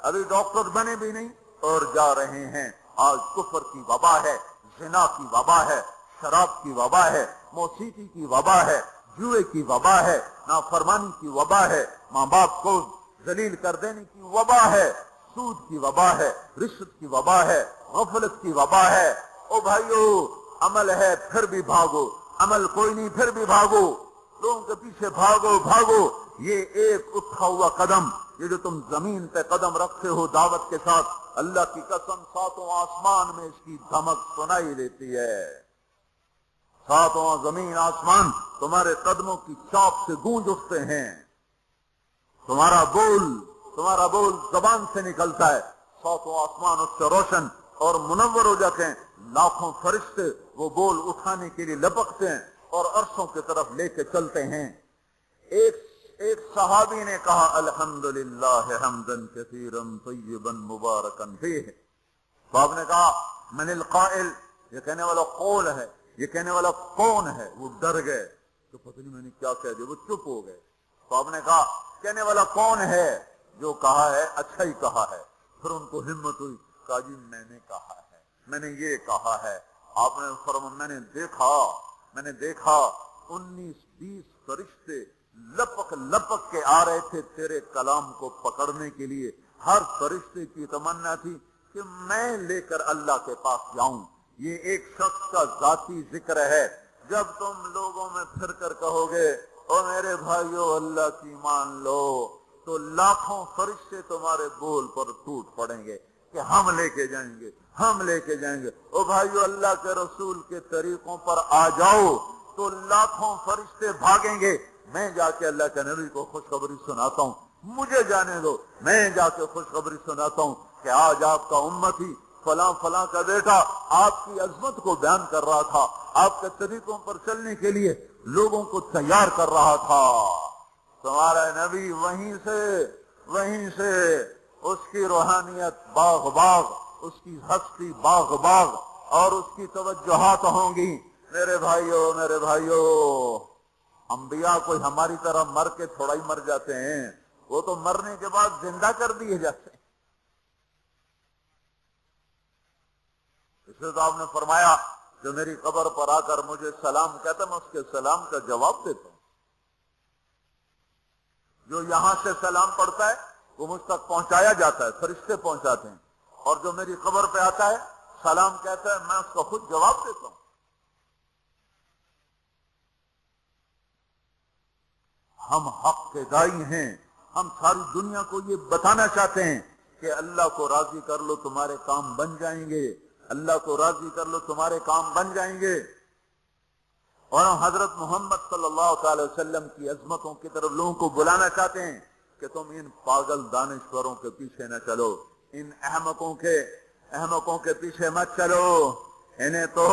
ابھی ڈاکٹر بنے بھی نہیں اور جا رہے ہیں۔ آج کفر کی وبا ہے، زنا کی وبا ہے، شراب کی وبا ہے، موسیقی کی وبا ہے، جوئے کی وبا ہے، نافرمانی کی وبا ہے، ماں باپ کو ذلیل کر دینے کی وبا ہے، سود کی وبا ہے، رشوت کی وبا ہے، غفلت کی وبا ہے۔ او بھائیو، عمل ہے پھر بھی بھاگو، عمل کوئی نہیں پھر بھی بھاگو، لوگوں کے پیچھے بھاگو بھاگو۔ یہ ایک اٹھا ہوا قدم، یہ جو تم زمین پہ قدم رکھتے ہو دعوت کے ساتھ، اللہ کی قسم ساتوں آسمان میں اس کی دھمک سنائی دیتی ہے، ساتوں زمین آسمان تمہارے قدموں کی چاپ سے گونج اٹھتے ہیں، تمہارا بول زبان سے نکلتا ہے، ساتوں آسمان اس سے روشن اور منور ہو جاتے ہیں، لاکھوں فرشتے وہ بول اٹھانے کے لیے لپکتے ہیں اور عرشوں کی طرف لے کے چلتے ہیں۔ ایک صحابی نے کہا الحمدللہ حمدن کثیرا طیبا مبارکا فیہ، تو آپ نے کہا من القائل، یہ کہنے والا قول ہے، یہ کہنے والا کون ہے؟ وہ ڈر گئے تو پتہ نہیں میں نے کیا کہہ دیا، وہ چپ ہو گئے۔ تو آپ نے کہا کہنے والا کون ہے؟ جو کہا ہے اچھا ہی کہا ہے۔ پھر ان کو ہمت ہوئی، کہا جی میں نے کہا ہے، میں نے یہ کہا ہے۔ آپ نے فرمایا میں نے دیکھا 19-20 فرشتے لپک لپک کے آ رہے تھے تیرے کلام کو پکڑنے کے لیے۔ ہر فرشتے کی تمنا تھی کہ میں لے کر اللہ کے پاس جاؤں۔ یہ ایک شخص کا ذاتی ذکر ہے۔ جب تم لوگوں میں پھر کر کہو گے او میرے بھائیو اللہ کی مان لو، تو لاکھوں فرشتے تمہارے بول پر ٹوٹ پڑیں گے کہ ہم لے کے جائیں گے، ہم لے کے جائیں گے۔ او بھائیو اللہ کے رسول کے طریقوں پر آ جاؤ تو لاکھوں فرشتے بھاگیں گے۔ میں جا کے اللہ کے نبی کو خوشخبری سناتا ہوں، مجھے جانے دو، میں جا کے خوشخبری سناتا ہوں کہ آج آپ کا امتی فلاں فلاں کا بیٹا آپ کی عظمت کو بیان کر رہا تھا، آپ کے طریقوں پر چلنے کے لیے لوگوں کو تیار کر رہا تھا۔ تمہارا نبی وہیں سے اس کی روحانیت باغ باغ، اس کی ہستی باغ باغ، اور اس کی توجہات ہوں گی۔ میرے بھائیو انبیاء کوئی ہماری طرح مر کے تھوڑا ہی مر جاتے ہیں، وہ تو مرنے کے بعد زندہ کر دیے جاتے ہیں۔ اس لیے تو آپ نے فرمایا جو میری قبر پر آ کر مجھے سلام کہتا میں اس کے سلام کا جواب دیتا ہوں۔ جو یہاں سے سلام پڑھتا ہے وہ مجھ تک پہنچایا جاتا ہے، فرشتے پہنچاتے ہیں، اور جو میری قبر پہ آتا ہے سلام کہتا ہے میں اس کا خود جواب دیتا ہوں۔ ہم حق کے دائی ہیں، ہم ساری دنیا کو یہ بتانا چاہتے ہیں کہ اللہ کو راضی کر لو تمہارے کام بن جائیں گے، اللہ کو راضی کر لو تمہارے کام بن جائیں گے۔ اور ہم حضرت محمد صلی اللہ تعالی وسلم کی عظمتوں کی طرف لوگوں کو بلانا چاہتے ہیں کہ تم ان پاگل دانشوروں کے پیچھے نہ چلو، ان احمقوں کے پیچھے مت چلو، انہیں تو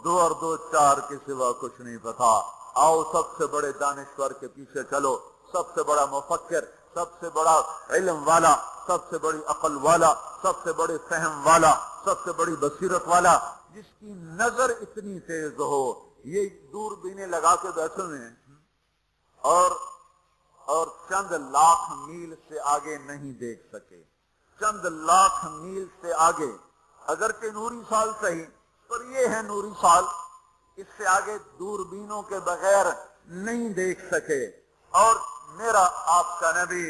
2 اور 2 4 کے سوا کچھ نہیں پتا۔ آؤ سب سے بڑے دانشور کے پیچھے چلو، سب سے بڑا مفکر، سب سے بڑا علم والا، سب سے بڑی عقل والا، سب سے بڑے فہم والا، سب سے بڑی بصیرت والا، جس کی نظر اتنی تیز ہو۔ یہ دوربینیں لگا کے بیٹھے ہوئے ہیں اور چند لاکھ میل سے آگے نہیں دیکھ سکے، چند لاکھ میل سے آگے، اگرچہ نوری سال صحیح پر یہ ہے نوری سال، اس سے آگے دوربینوں کے بغیر نہیں دیکھ سکے۔ اور میرا آپ کا نبی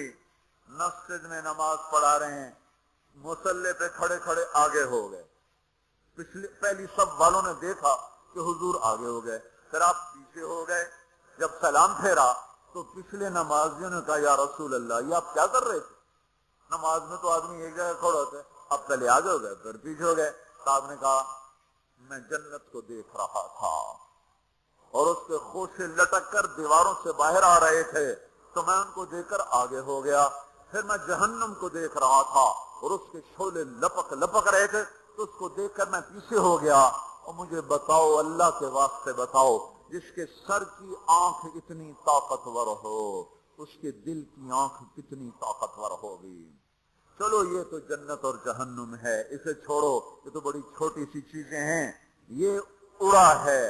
مسجد میں نماز پڑھا رہے ہیں، مصلی پہ کھڑے کھڑے آگے ہو گئے، پہلی صف والوں نے دیکھا کہ حضور آگے ہو گئے، پھر آپ پیچھے ہو گئے۔ جب سلام پھیرا تو پچھلے نمازیوں نے کہا یا رسول اللہ یہ آپ کیا کر رہے تھے؟ نماز میں تو آدمی ایک جگہ کھڑا ہوتا ہے، اب پہلے آگے ہو گئے پھر پیچھے ہو گئے۔ صاحب نے کہا میں جنت کو دیکھ رہا تھا اور اس کے خوشے لٹک کر دیواروں سے باہر آ رہے تھے تو میں ان کو دیکھ کر آگے ہو گیا، پھر میں جہنم کو دیکھ رہا تھا اور اس کے شعلے لپک لپک رہے تھے تو اس کو دیکھ کر میں پیچھے ہو گیا۔ اور مجھے بتاؤ اللہ کے واسطے بتاؤ، جس کے سر کی آنکھ اتنی طاقتور ہو اس کے دل کی آنکھ کتنی طاقتور ہوگی۔ چلو یہ تو جنت اور جہنم ہے، اسے چھوڑو، یہ تو بڑی چھوٹی سی چیزیں ہیں۔ یہ اڑا ہے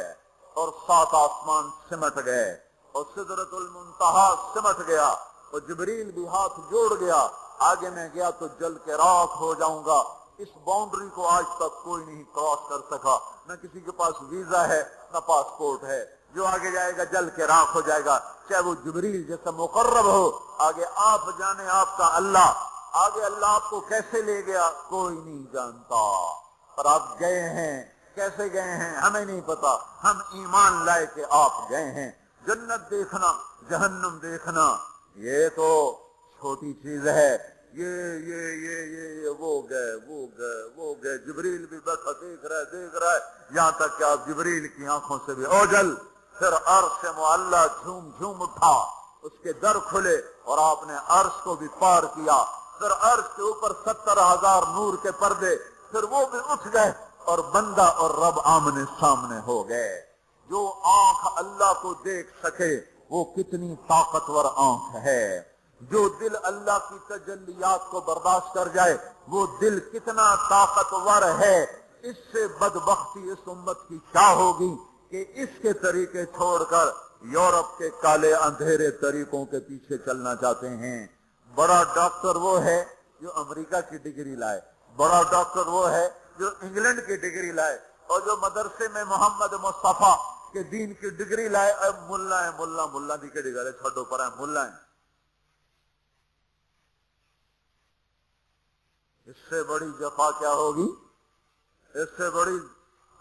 اور 7 آسمان سمٹ گئے اور سدرۃ المنتہا سمٹ گیا اور جبریل بھی ہاتھ جوڑ گیا، آگے میں گیا تو جل کے راکھ ہو جاؤں گا۔ اس باؤنڈری کو آج تک کوئی نہیں کراس کر سکا، نہ کسی کے پاس ویزا ہے نہ پاسپورٹ ہے۔ جو آگے جائے گا جل کے راکھ ہو جائے گا، چاہے وہ جبریل جیسا مقرب ہو۔ آگے آپ جانے آپ کا اللہ، آگے اللہ آپ کو کیسے لے گیا کوئی نہیں جانتا، پر آپ گئے ہیں، کیسے گئے ہیں ہمیں نہیں پتا، ہم ایمان لائے کہ آپ گئے ہیں۔ جنت دیکھنا، جہنم دیکھنا یہ تو چھوٹی چیز ہے، یہ وہ گئے، جبریل بھی بیٹھا دیکھ رہا ہے یہاں تک کہ آپ جبریل کی آنکھوں سے بھی اوجل۔ پھر عرش معلیٰ جھوم جھوم اٹھا، اس کے در کھلے اور آپ نے عرش کو بھی پار کیا۔ پھر عرش کے اوپر 70,000 نور کے پردے، پھر وہ بھی اٹھ گئے اور بندہ اور رب آمنے سامنے ہو گئے. جو آنکھ اللہ کو دیکھ سکے وہ کتنی طاقتور آنکھ ہے. جو دل اللہ کی تجلیات کو برداشت کر جائے وہ دل کتنا طاقتور ہے. اس سے بدبختی اس امت کی کیا ہوگی کہ اس کے طریقے چھوڑ کر یورپ کے کالے اندھیرے طریقوں کے پیچھے چلنا چاہتے ہیں. بڑا ڈاکٹر وہ ہے جو امریکہ کی ڈگری لائے, بڑا ڈاکٹر وہ ہے جو انگلینڈ کی ڈگری لائے, اور جو مدرسے میں محمد مصطفیٰ کے دین کی ڈگری لائے. اب ملا ہے, ملا دی کے ڈگری چھوٹو پر ہے, ملا ہے. اس سے بڑی جفا کیا ہوگی, اس سے بڑی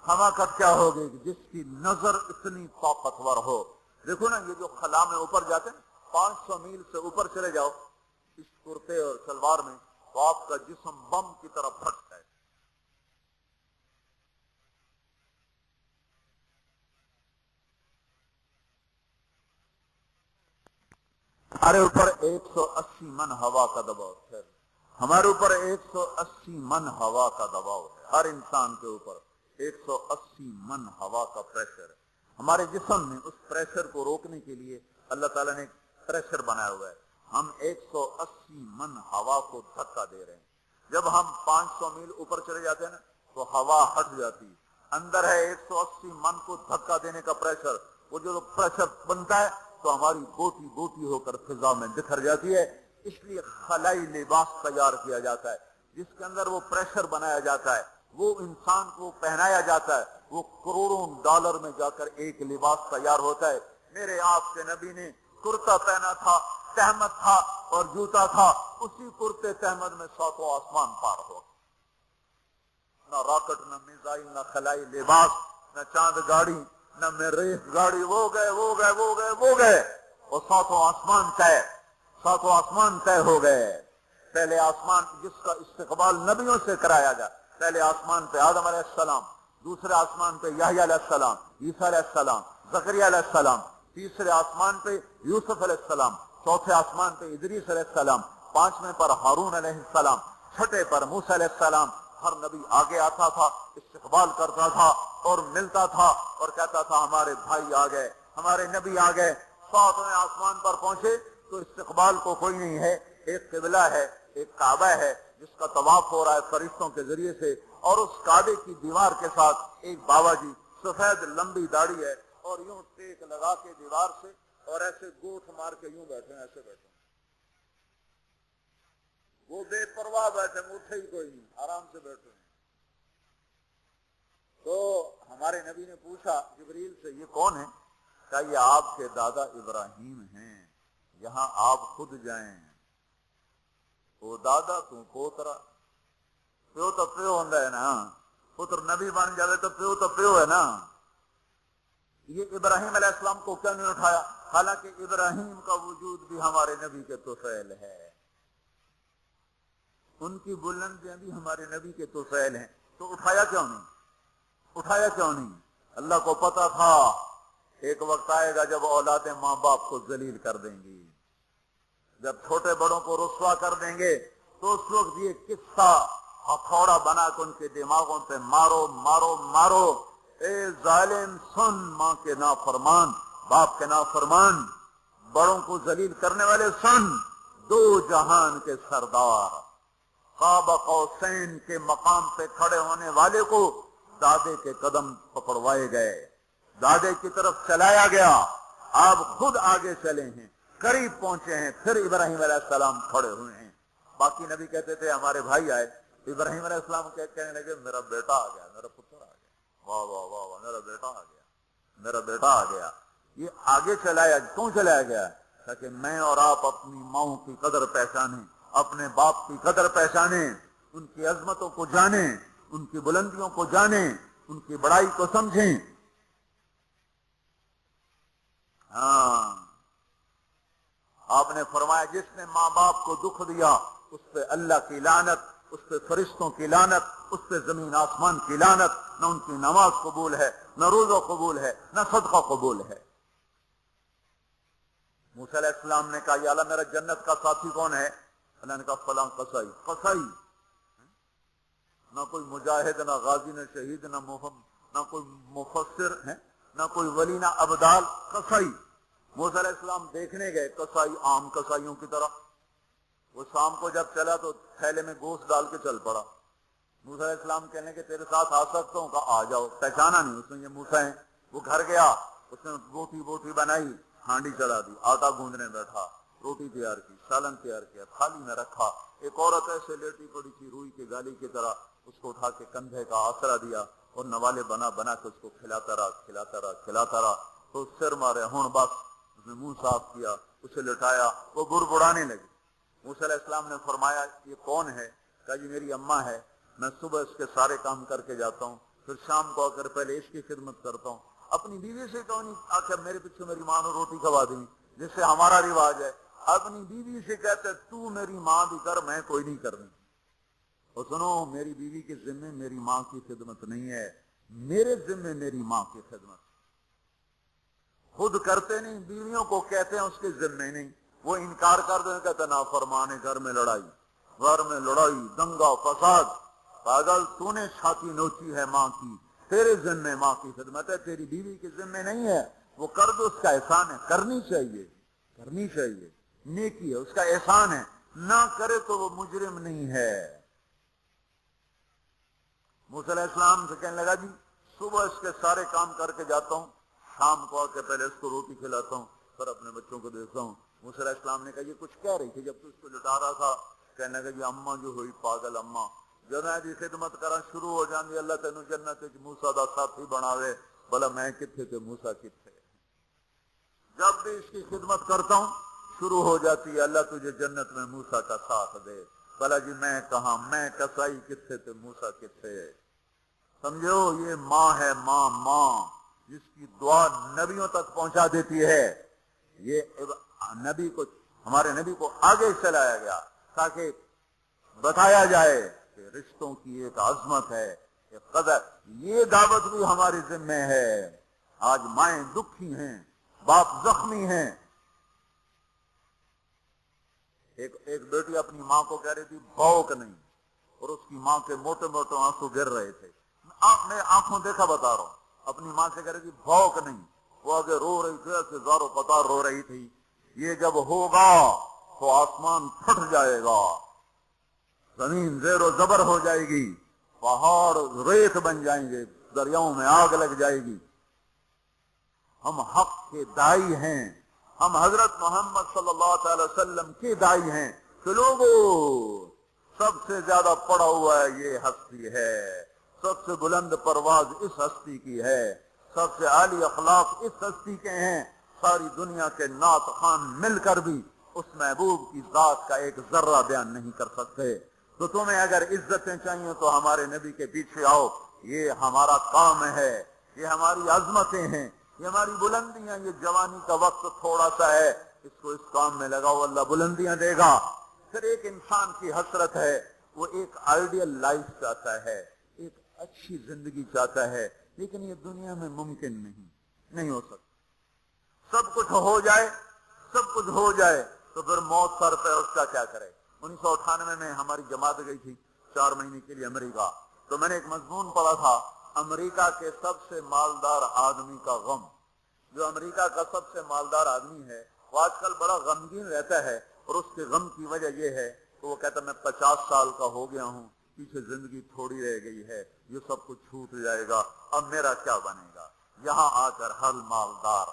حماقت کیا ہوگی کہ جس کی نظر اتنی طاقتور ہو. دیکھو نا یہ جو خلا میں اوپر جاتے ہیں 500 میل سے اوپر چلے جاؤ اس کرتے اور شلوار میں تو آپ کا جسم بم کی طرف پھٹتا ہے. ہمارے اوپر 180 من ہوا کا دباؤ ہے, ہمارے اوپر 180 من ہوا کا دباؤ ہے. ہر انسان کے اوپر 180 من ہوا کا پریشر ہے. ہمارے جسم میں اس پریشر کو روکنے کے لیے اللہ تعالیٰ نے پریشر بنایا ہوا ہے. ہم 180 من ہوا کو دھکا دے رہے ہیں. جب ہم 500 میل اوپر چلے جاتے ہیں نا تو ہوا ہٹ جاتی ہے. اندر ہے 180 من کو دھکا دینے کا پریشر. وہ جو پریشر بنتا ہے تو ہماری بوٹی بوٹی ہو کر فضا میں بکھر جاتی ہے. اس لیے خلائی لباس تیار کیا جاتا ہے جس کے اندر وہ پریشر بنایا جاتا ہے, وہ انسان کو پہنایا جاتا ہے. وہ کروڑوں ڈالر میں جا کر ایک لباس تیار ہوتا ہے. میرے آپ کے نبی نے کرتا پہنا تھا, تہمت تھا اور جوتا تھا. اسی کرتے تہمت میں 7 آسمان پار ہو. نہ راکٹ, نہ میزائل, نہ خلائی لباس, نہ چاند گاڑی, نہ مریخ گاڑی. وہ گئے اور 7 آسمان طے, 7 آسمان طے ہو گئے. پہلے آسمان جس کا استقبال نبیوں سے کرایا گیا, پہلے آسمان پہ آدم علیہ السلام, دوسرے آسمان پہ یحییٰ علیہ السلام, عیسیٰ علیہ السلام, زکریا علیہ السلام, تیسرے آسمان پہ یوسف علیہ السلام, چوتھے آسمان پہ ادریس علیہ السلام, 5ویں پر ہارون علیہ السلام, 6 پر موسیٰ علیہ السلام. ہر نبی آگے آتا تھا, استقبال کرتا تھا اور ملتا تھا اور کہتا تھا ہمارے بھائی آ گئے, ہمارے نبی آ گئے. 7ویں آسمان پر پہنچے تو استقبال کو کوئی نہیں ہے. ایک قبلہ ہے, ایک کعبہ ہے جس کا طواف ہو رہا ہے فرشتوں کے ذریعے سے, اور اس کعبے کی دیوار کے ساتھ ایک بابا جی, سفید لمبی داڑھی ہے اور یوں ٹیک لگا کے دیوار سے اور ایسے گوٹھ مار کے یوں بیٹھے ہیں, ایسے بیٹھے ہیں. وہ بے پرواہ بیٹھے, اٹھے ہی کوئی نہیں, آرام سے بیٹھے ہیں. تو ہمارے نبی نے پوچھا جبریل سے یہ کون ہے؟ کہا یہ آپ کے دادا ابراہیم ہیں, یہاں آپ خود جائیں. وہ دادا تو پوترا, پیو تو پیو ہوندا ہے نا, پتر نبی بن جائے تو پیو ہے نا. یہ ابراہیم علیہ السلام کو کیا نہیں اٹھایا, حالانکہ ابراہیم کا وجود بھی ہمارے نبی کے طفیل ہے, ان کی بلندیاں بھی ہمارے نبی کے طفیل ہیں. تو اٹھایا کیوں نہیں, اٹھایا کیوں نہیں؟ اللہ کو پتا تھا ایک وقت آئے گا جب اولادیں ماں باپ کو ذلیل کر دیں گی, جب چھوٹے بڑوں کو رسوا کر دیں گے تو اس وقت یہ قصہ ہتھوڑا بنا کے ان کے دماغوں پہ مارو مارو مارو. اے ظالم سن, ماں کے نافرمان, باپ کے نافرمان, بڑوں کو ذلیل کرنے والے سن. 2 جہان کے سردار قاب قوسین کے مقام پہ کھڑے ہونے والے کو دادے کے قدم پکڑوائے گئے, دادے کی طرف چلایا گیا. آپ خود آگے چلے ہیں, قریب پہنچے ہیں, پھر ابراہیم علیہ السلام کھڑے ہوئے ہیں. باقی نبی کہتے تھے ہمارے بھائی آئے, ابراہیم علیہ السلام کہنے لگے میرا بیٹا آ گیا, میرا پتر آ گیا, واہ واہ واہ واہ, میرا بیٹا آ گیا, میرا بیٹا آ گیا. یہ آگے چلایا, کیوں چلایا گیا؟ تاکہ میں اور آپ اپنی ماؤں کی قدر پہچانیں, اپنے باپ کی قدر پہچانیں, ان کی عظمتوں کو جانیں, ان کی بلندیوں کو جانیں, ان کی بڑائی کو سمجھیں. ہاں, آپ نے فرمایا جس نے ماں باپ کو دکھ دیا اس پہ اللہ کی لعنت, اس پہ فرشتوں کی لعنت, اس پہ زمین آسمان کی لعنت. نہ ان کی نماز قبول ہے, نہ روزہ قبول ہے, نہ صدقہ قبول ہے. موسیٰ علیہ السلام نے کہا یا اللہ میرا جنت کا ساتھی کون ہے؟ اللہ نے کہا فلاں قصائی. قصائی نہ کوئی مجاہد، نہ غازی، نہ شہید، نہ کوئی مفسر ہے، نہ کوئی ولی، نہ ابدال، کسائی۔ موسیٰ علیہ السلام دیکھنے گئے کسائی، عام کسائیوں کی طرح۔ وہ شام کو جب چلا تو تھیلے میں گوشت ڈال کے چل پڑا۔ موسیٰ علیہ السلام کہنے کہ تیرے ساتھ آ سکتا ہوں؟ کہا آ جاؤ۔ پہچانا نہیں اس نے یہ موسیٰ ہیں۔ وہ گھر گیا، اس نے بوٹی بنائی، ہانڈی چڑھا دی، آٹا گوندنے بیٹھا، روٹی تیار کی، سالن تیار کیا، تھالی میں رکھا۔ ایک عورت ایسے لیٹی پڑی تھی روئی کے گالی کی طرح، اس کو اٹھا کے کندھے کا آسرا دیا اور نوالے بنا کے اس کو کھلاتا رہا۔ تو سر مارے، ہون بس، اس نے منہ صاف کیا، اسے لٹایا، وہ بڑبڑانے لگی۔ موسیٰ علیہ السلام نے فرمایا یہ کون ہے؟ کہا یہ میری اماں ہے، میں صبح اس کے سارے کام کر کے جاتا ہوں، پھر شام کو آ کر پہلے اس کی خدمت کرتا ہوں۔ اپنی بیوی سے تو نہیں آخر میرے پیچھے میری ماں نے روٹی کھوا دی، جس سے ہمارا رواج ہے، اپنی بیوی سے کہتے تو میری ماں بھی کر، میں کوئی نہیں کرنی۔ اور سنو، میری بیوی کے ذمے میری ماں کی خدمت نہیں ہے، میرے ذمے میری ماں کی خدمت۔ خود کرتے نہیں، بیویوں کو کہتے ہیں اس کے ذمے نہیں، وہ انکار کر دیں، کہتے نافرمانے، گھر میں لڑائی، دنگا فساد۔ پاگل، تو نے چھاتی نوچی ہے ماں کی، تیرے ذمے ماں کی خدمت ہے، تیری بیوی کے ذمے نہیں ہے۔ وہ کر دو، اس کا احسان ہے، کرنی چاہیے، نیکی ہے، اس کا احسان ہے، نہ کرے تو وہ مجرم نہیں ہے۔ موسیٰ علیہ السلام سے کہنے لگا جی صبح اس کے سارے کام کر کے جاتا ہوں، شام کو آ کے پہلے اس کو روٹی کھلاتا ہوں، پھر اپنے بچوں کو دیکھتا ہوں۔ موسیٰ علیہ السلام نے کہا یہ کچھ کہہ رہی تھی جب تو اس کو لٹا رہا تھا؟ کہنے لگا جی اماں جو ہوئی پاگل اماں، جب میں دی خدمت کرنا شروع ہو جاندی، اللہ تینوں جنت وچ موسیٰ دا ساتھی بناوے، بھلا میں کتھے تے موسیٰ کتھے۔ جب بھی اس کی خدمت کرتا ہوں شروع ہو جاتی ہے اللہ تجھے جنت میں موسیٰ کا ساتھ دے، بھلا جی میں کہاں، میں کسائی کتھے تے موسیٰ کتھے۔ سمجھو، یہ ماں ہے، ماں جس کی دعا نبیوں تک پہنچا دیتی ہے۔ یہ نبی کو، ہمارے نبی کو آگے چلایا گیا تاکہ بتایا جائے کہ رشتوں کی ایک عظمت ہے، ایک قدر۔ یہ دعوت بھی ہمارے ذمہ ہے۔ آج مائیں دکھی ہیں، باپ زخمی ہیں۔ ایک بیٹی اپنی ماں کو کہہ رہی تھی بھوک نہیں، اور اس کی ماں کے موٹے موٹے آنسو گر رہے تھے۔ میں آنکھوں دیکھا بتا رہا ہوں، اپنی ماں سے کہہ رہی تھی بھوک نہیں، وہ آگے رو رہی تھی، ایسے زارو قطار رو رہی تھی۔ یہ جب ہوگا تو آسمان پھٹ جائے گا، زمین زیر و زبر ہو جائے گی، پہاڑ ریت بن جائیں گے، دریاؤں میں آگ لگ جائے گی۔ ہم حق کے دائی ہیں، ہم حضرت محمد صلی اللہ تعالی وسلم کے دائی ہیں کہ لوگوں سب سے زیادہ پڑھا ہوا ہے یہ ہستی ہے، سب سے بلند پرواز اس ہستی کی ہے، سب سے عالی اخلاق اس ہستی کے ہیں۔ ساری دنیا کے نعت خوان مل کر بھی اس محبوب کی ذات کا ایک ذرہ بیان نہیں کر سکتے۔ تو تمہیں اگر عزتیں چاہیے تو ہمارے نبی کے پیچھے آؤ، یہ ہمارا کام ہے، یہ ہماری عظمتیں ہیں، یہ ہماری بلندیاں۔ یہ جوانی کا وقت تھوڑا سا ہے، اس کو اس کام میں لگاؤ، اللہ بلندیاں دے گا۔ پھر ایک انسان کی حسرت ہے، وہ ایک آئیڈیل لائف چاہتا ہے، ایک اچھی زندگی چاہتا ہے، لیکن یہ دنیا میں ممکن نہیں ہو سکتا۔ سب کچھ ہو جائے تو پھر موت سر پہ، اس کا کیا کرے۔ 1998 میں ہماری جماعت گئی تھی 4 مہینے کے لیے امریکہ، تو میں نے ایک مضمون پڑھا تھا امریکہ کے سب سے مالدار آدمی کا غم۔ جو امریکہ کا سب سے مالدار آدمی ہے وہ آج کل بڑا غمگین رہتا ہے، اور اس کے غم کی وجہ یہ ہے کہ وہ کہتا میں 50 سال کا ہو گیا ہوں، پیچھے زندگی تھوڑی رہ گئی ہے، یہ سب کچھ چھوٹ جائے گا، اب میرا کیا بنے گا۔ یہاں آ کر ہر مالدار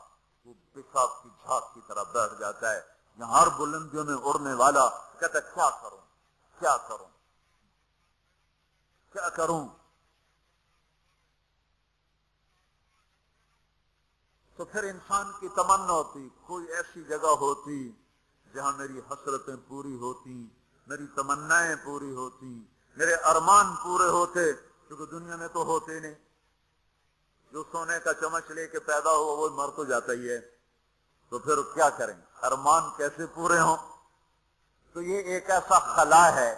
وہ پیشاب کی جھاگ کی طرح بیٹھ جاتا ہے، یہاں ہر بلندیوں میں اڑنے والا کہتا ہے کیا کروں۔ تو پھر انسان کی تمنا ہوتی کوئی ایسی جگہ ہوتی جہاں میری حسرتیں پوری ہوتی، میری تمنائیں پوری ہوتی، میرے ارمان پورے ہوتے، کیونکہ دنیا میں تو ہوتے نہیں۔ جو سونے کا چمچ لے کے پیدا ہوا وہ مر تو جاتا ہی ہے، تو پھر کیا کریں، ارمان کیسے پورے ہوں۔ تو یہ ایک ایسا خلا ہے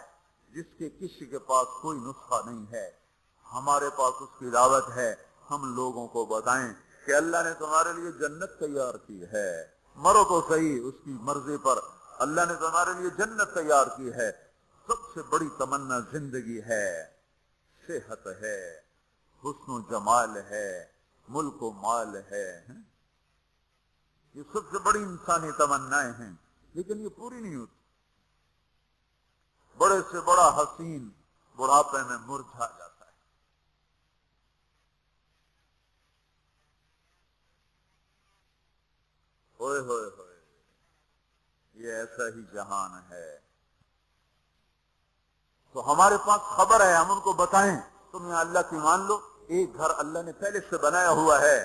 جس کے کسی کے پاس کوئی نسخہ نہیں ہے، ہمارے پاس اس کی دعوت ہے۔ ہم لوگوں کو بتائیں کہ اللہ نے تمہارے لیے جنت تیار کی ہے، مرو تو صحیح اس کی مرضی پر، اللہ نے تمہارے لیے جنت تیار کی ہے۔ سب سے بڑی تمنا زندگی ہے، صحت ہے، حسن و جمال ہے، ملک و مال ہے، یہ سب سے بڑی انسانی تمنائیں ہیں، لیکن یہ پوری نہیں ہوتی۔ بڑے سے بڑا حسین بڑھاپے میں مرجھا جاتا ہے۔ ہوئے ہوئے ہوئے، یہ ایسا ہی جہان ہے۔ تو ہمارے پاس خبر ہے، ہم ان کو بتائیں تم یہاں اللہ کی مان لو۔ ایک گھر اللہ نے پہلے سے بنایا ہوا ہے،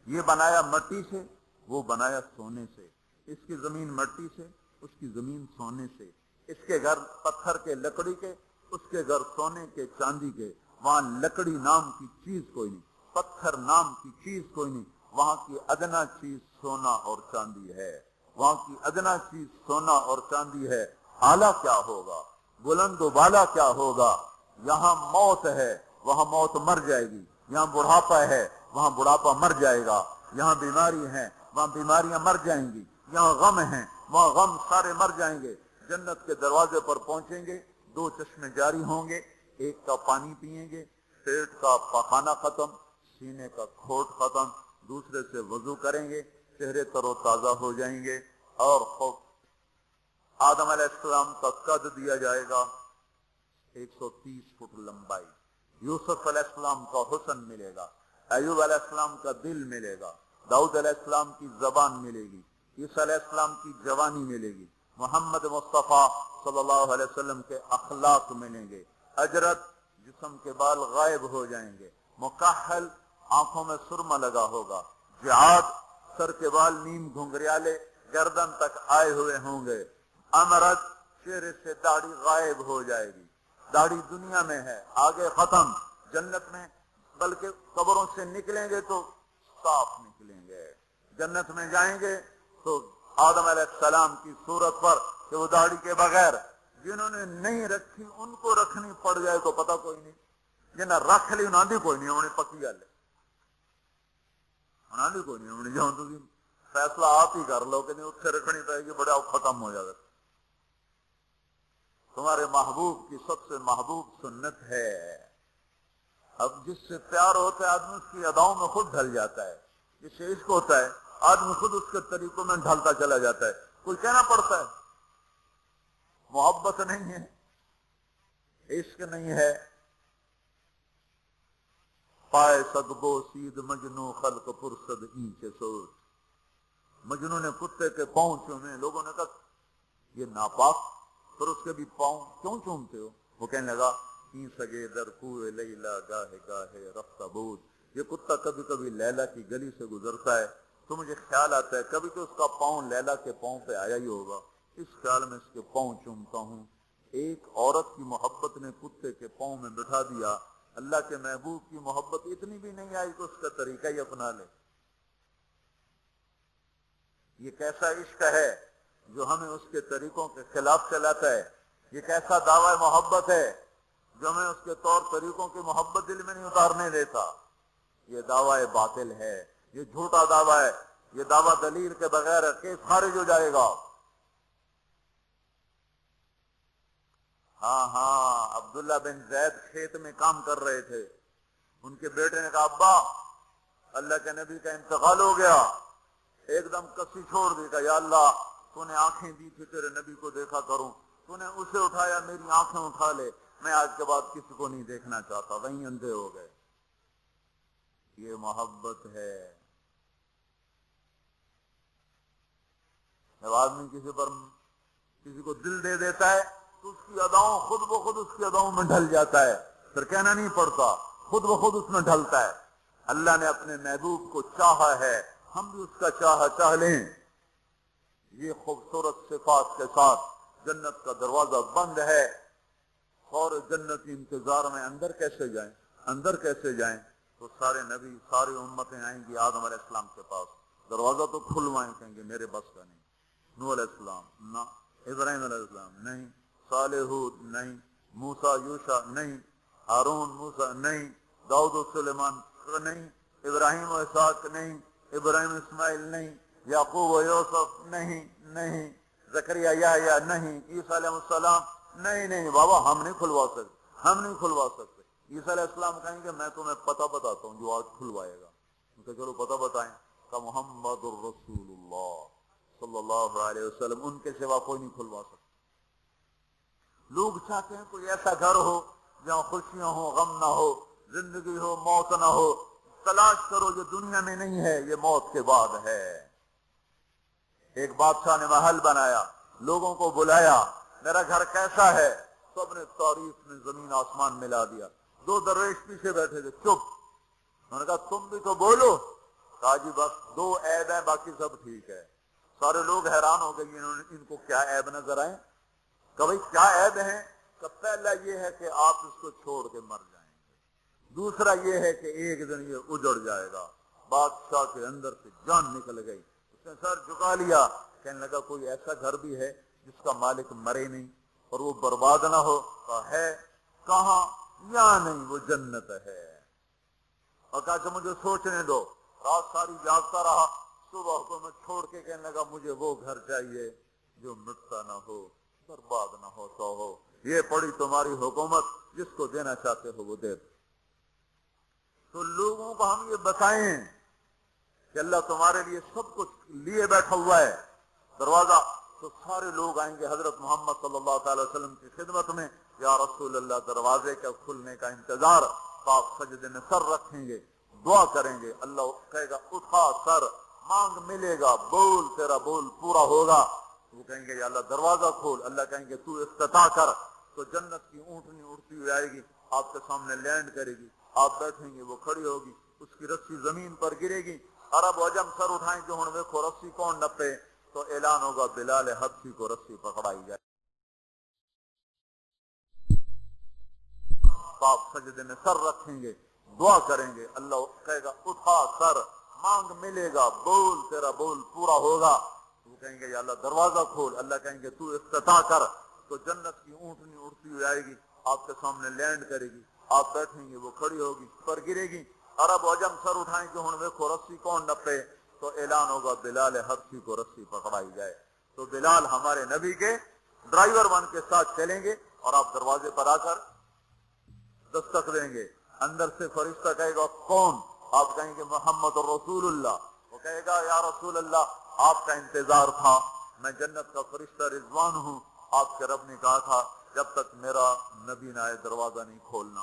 یہ بنایا مٹی سے، وہ بنایا سونے سے۔ اس کی زمین مٹی سے، اس کی زمین سونے سے۔ اس کے گھر پتھر کے، لکڑی کے، اس کے گھر سونے کے، چاندی کے۔ وہاں لکڑی نام کی چیز کوئی نہیں، پتھر نام کی چیز کوئی نہیں، وہاں کی ادنا چیز سونا اور چاندی ہے۔ وہاں کی ادنا چیز سونا اور چاندی ہے۔ اعلیٰ کیا ہوگا، بلند و بالا کیا ہوگا؟ یہاں موت ہے، وہاں موت مر جائے گی۔ یہاں بڑھاپا ہے، وہاں بڑھاپا مر جائے گا۔ یہاں بیماری ہے، وہاں بیماریاں مر جائیں گی۔ یہاں غم ہیں، وہاں غم سارے مر جائیں گے۔ جنت کے دروازے پر پہنچیں گے، دو چشمے جاری ہوں گے، ایک کا پانی پیئیں گے، پیٹ کا پخانہ ختم، سینے کا کھوٹ ختم، دوسرے سے وضو کریں گے، چہرے تر و تازہ ہو جائیں گے۔ اور خوب آدم علیہ السلام کا قد دیا جائے گا 130 فٹ لمبائی۔ یوسف علیہ السلام کا حسن ملے گا، ایوب علیہ السلام کا دل ملے گا، داؤد علیہ السلام کی زبان ملے گی، عیسیٰ علیہ السلام کی جوانی ملے گی، محمد مصطفیٰ صلی اللہ علیہ وسلم کے اخلاق ملیں گے۔ اجرت، جسم کے بال غائب ہو جائیں گے۔ مکحل، آنکھوں میں سرما لگا ہوگا۔ جعاد، سر کے بال نیم گھنگریالے گردن تک آئے ہوئے ہوں گے۔ امرت، چہرے سے داڑھی غائب ہو جائے گی۔ داڑھی دنیا میں ہے، آگے ختم۔ جنت میں بلکہ قبروں سے نکلیں گے تو صاف نکلیں گے۔ جنت میں جائیں گے تو آدم علیہ السلام کی صورت پر کہ وہ داڑھی کے بغیر، جنہوں نے نہیں رکھی ان کو رکھنی پڑ جائے تو پتہ کوئی نہیں، جنہیں رکھ لی انہوں نے کوئی نہیں، انہیں پکی گل ہے، انہوں نے کوئی نہیں، انہیں جاؤں تو فیصلہ آپ ہی کر لو کہ نہیں اتنے رکھنی پڑے گی، بڑا ختم ہو جائے گا۔ تمہارے محبوب کی سب سے محبوب سنت ہے۔ اب جس سے پیار ہوتا ہے آدمی اس کی اداؤں میں خود ڈھل جاتا ہے، جس سے عشق ہوتا ہے آدمی خود اس کے طریقوں میں ڈھلتا چلا جاتا ہے، کوئی کہنا پڑتا ہے۔ محبت نہیں ہے، عشق نہیں ہے، پائے سگبو سید مجنو خلق پرسد اینچے سوچ۔ مجنو نے کتے کے پاؤں چومے، لوگوں نے کہا یہ ناپاک، پھر اس کے بھی پاؤں کیوں چومتے ہو؟ وہ کہنے لگا این سگے در کوئے لیلا گاہے گاہے رفتہ بود۔ یہ کتا کبھی کبھی لیلا کی گلی سے گزرتا ہے تو مجھے خیال آتا ہے کبھی تو اس کا پاؤں لیلا کے پاؤں پہ آیا ہی ہوگا، اس خیال میں اس کے پاؤں چومتا ہوں۔ ایک عورت کی محبت نے کتے کے پاؤں میں بٹھا دیا، اللہ کے محبوب کی محبت اتنی بھی نہیں آئی کہ اس کا طریقہ ہی اپنا لے۔ یہ کیسا عشق ہے جو ہمیں اس کے طریقوں کے خلاف چلاتا ہے؟ یہ کیسا دعوی محبت ہے جو ہمیں اس کے طور طریقوں کی محبت دل میں نہیں اتارنے دیتا؟ یہ دعوی باطل ہے، یہ جھوٹا دعویٰ ہے، یہ دعویٰ دلیل کے بغیر کیس خارج ہو جائے گا۔ ہاں عبداللہ بن زید کھیت میں کام کر رہے تھے، ان کے بیٹے نے کہا ابا اللہ کے نبی کا انتقال ہو گیا۔ ایک دم کسی چھوڑ دی، کہا یا اللہ تو نے آنکھیں دی تھی تیرے نبی کو دیکھا کروں، تو نے اسے اٹھایا میری آنکھیں اٹھا لے، میں آج کے بعد کسی کو نہیں دیکھنا چاہتا، وہیں اندھے ہو گئے۔ یہ محبت ہے۔ جب آدمی کسی کو دل دے دیتا ہے تو اس کی اداؤں خود بخود اس کی اداؤں میں ڈھل جاتا ہے، پھر کہنا نہیں پڑتا، خود بخود اس میں ڈھلتا ہے۔ اللہ نے اپنے محبوب کو چاہا ہے، ہم بھی اس کا چاہ لیں۔ یہ خوبصورت صفات کے ساتھ جنت کا دروازہ بند ہے، اور جنتی انتظار میں اندر کیسے جائیں؟ تو سارے نبی، ساری امتیں آئیں گی آدم علیہ السلام کے پاس، دروازہ تو کھلوائیں، کہیں گے میرے بس کا نہیں۔ نوح علیہ السلام نہ، ابراہیم علیہ السلام نہیں، صالح ہود نہیں، موسیٰ یوشع نہیں، ہارون موسیٰ نہیں، داؤد و سلیمان نہیں، ابراہیم و اسحاق نہیں، ابراہیم اسماعیل نہیں، یعقوب و یوسف نہیں، زکریا یحییٰ نہیں، عیسیٰ علیہ السلام نہیں بابا، ہم نہیں کھلوا سکتے۔ عیسیٰ علیہ السلام کہیں گے میں تمہیں پتہ بتاتا ہوں جو آج کھلوائے گا. ان کو چلو پتہ بتائیں. کہ محمد الرسول اللہ صلی اللہ علیہ وسلم، ان کے سوا کوئی نہیں کھلوا سکتا. لوگ چاہتے ہیں کوئی ایسا گھر ہو جہاں خوشیاں ہو، غم نہ ہو، زندگی ہو، موت نہ ہو. تلاش کرو، یہ دنیا میں نہیں ہے، یہ موت کے بعد ہے. ایک بادشاہ نے محل بنایا، لوگوں کو بلایا، میرا گھر کیسا ہے؟ سب نے تعریف میں زمین آسمان ملا دیا. دو درویش پیچھے بیٹھے تھے، چپ. انہوں نے کہا تم بھی تو بولو. کہا جی بس دو عیب ہیں، باقی سب ٹھیک ہے. سارے لوگ حیران ہو گئے، ان کو کیا عیب نظر آئے؟ کہ بھائی کیا عیب ہیں؟ کہ پہلا یہ ہے کہ آپ اس کو چھوڑ کے مر جائیں گے. دوسرا یہ ہے کہ ایک دن یہ اجڑ جائے گا. بادشاہ کے اندر سے جان نکل گئی. اس نے سر جھکا لیا، کہنے لگا کوئی ایسا گھر بھی ہے جس کا مالک مرے نہیں اور وہ برباد نہ ہو؟ کہا ہے. کہاں؟ یا نہیں، وہ جنت ہے. اور کہا کہ مجھے سوچنے دو. رات ساری جاگتا رہا. صبح کو میں چھوڑ کے کہنے لگا مجھے وہ گھر چاہیے جو مٹتا نہ ہو، برباد نہ ہوتا ہو. یہ پڑی تمہاری حکومت، جس کو دینا چاہتے ہو وہ دے دو. تو لوگوں کو ہم یہ بتائیں کہ اللہ تمہارے لیے سب کچھ لیے بیٹھا ہوا ہے. دروازہ تو سارے لوگ آئیں گے حضرت محمد صلی اللہ تعالی وسلم کی خدمت میں. یا رسول اللہ، دروازے کا کھلنے کا انتظار. تو آپ سجدے میں سر رکھیں گے، دعا کریں گے. اللہ کہے گا اٹھا سر، مانگ ملے گا، بول تیرا بول پورا ہوگا. وہ کہیں گے یا اللہ دروازہ کھول. اللہ کہیں گے تو افتتاح کر. تو جنت کی اونٹنی اڑتی ہوئی آئے گی، آپ کے سامنے لینڈ کرے گی. آپ بیٹھیں گے، وہ کھڑی ہوگی، اس کی رسی زمین پر گرے گی. عرب و عجم سر اٹھائیں جو ہوں دیکھو رسی کون نپے. تو اعلان ہوگا بلال حبشی کو رسی پکڑائی جائے. تو آپ سجدے میں سر رکھیں گے، دعا کریں گے. اللہ کہے گا اٹھا سر، مانگ ملے گا، بول تیرا بول پورا ہوگا. وہ کہیں گے یا اللہ دروازہ کھول. اللہ کہیں گے تو افتتاح کر. تو جنت کی اونٹنی اڑتی ہوئی آئے گی، آپ کے سامنے لینڈ کرے گی. آپ بیٹھیں گے، وہ کھڑی ہوگی، پر گرے گی. عرب و عجم سر اٹھائیں کہ ہوں دیکھو رسی کون نپے. تو اعلان ہوگا بلال حبشی کو رسی پکڑائی جائے. تو بلال ہمارے نبی کے ڈرائیور بن کے ساتھ چلیں گے اور آپ دروازے پر آ کر دستک دیں گے. اندر سے فرشتہ کہے گا کون؟ آپ کہیں گے محمد الرسول اللہ. وہ کہے گا یا رسول اللہ، آپ کا انتظار تھا، میں جنت کا فرشتہ رضوان ہوں. آپ کے رب نے کہا تھا جب تک میرا نبی نہ آئے دروازہ نہیں کھولنا،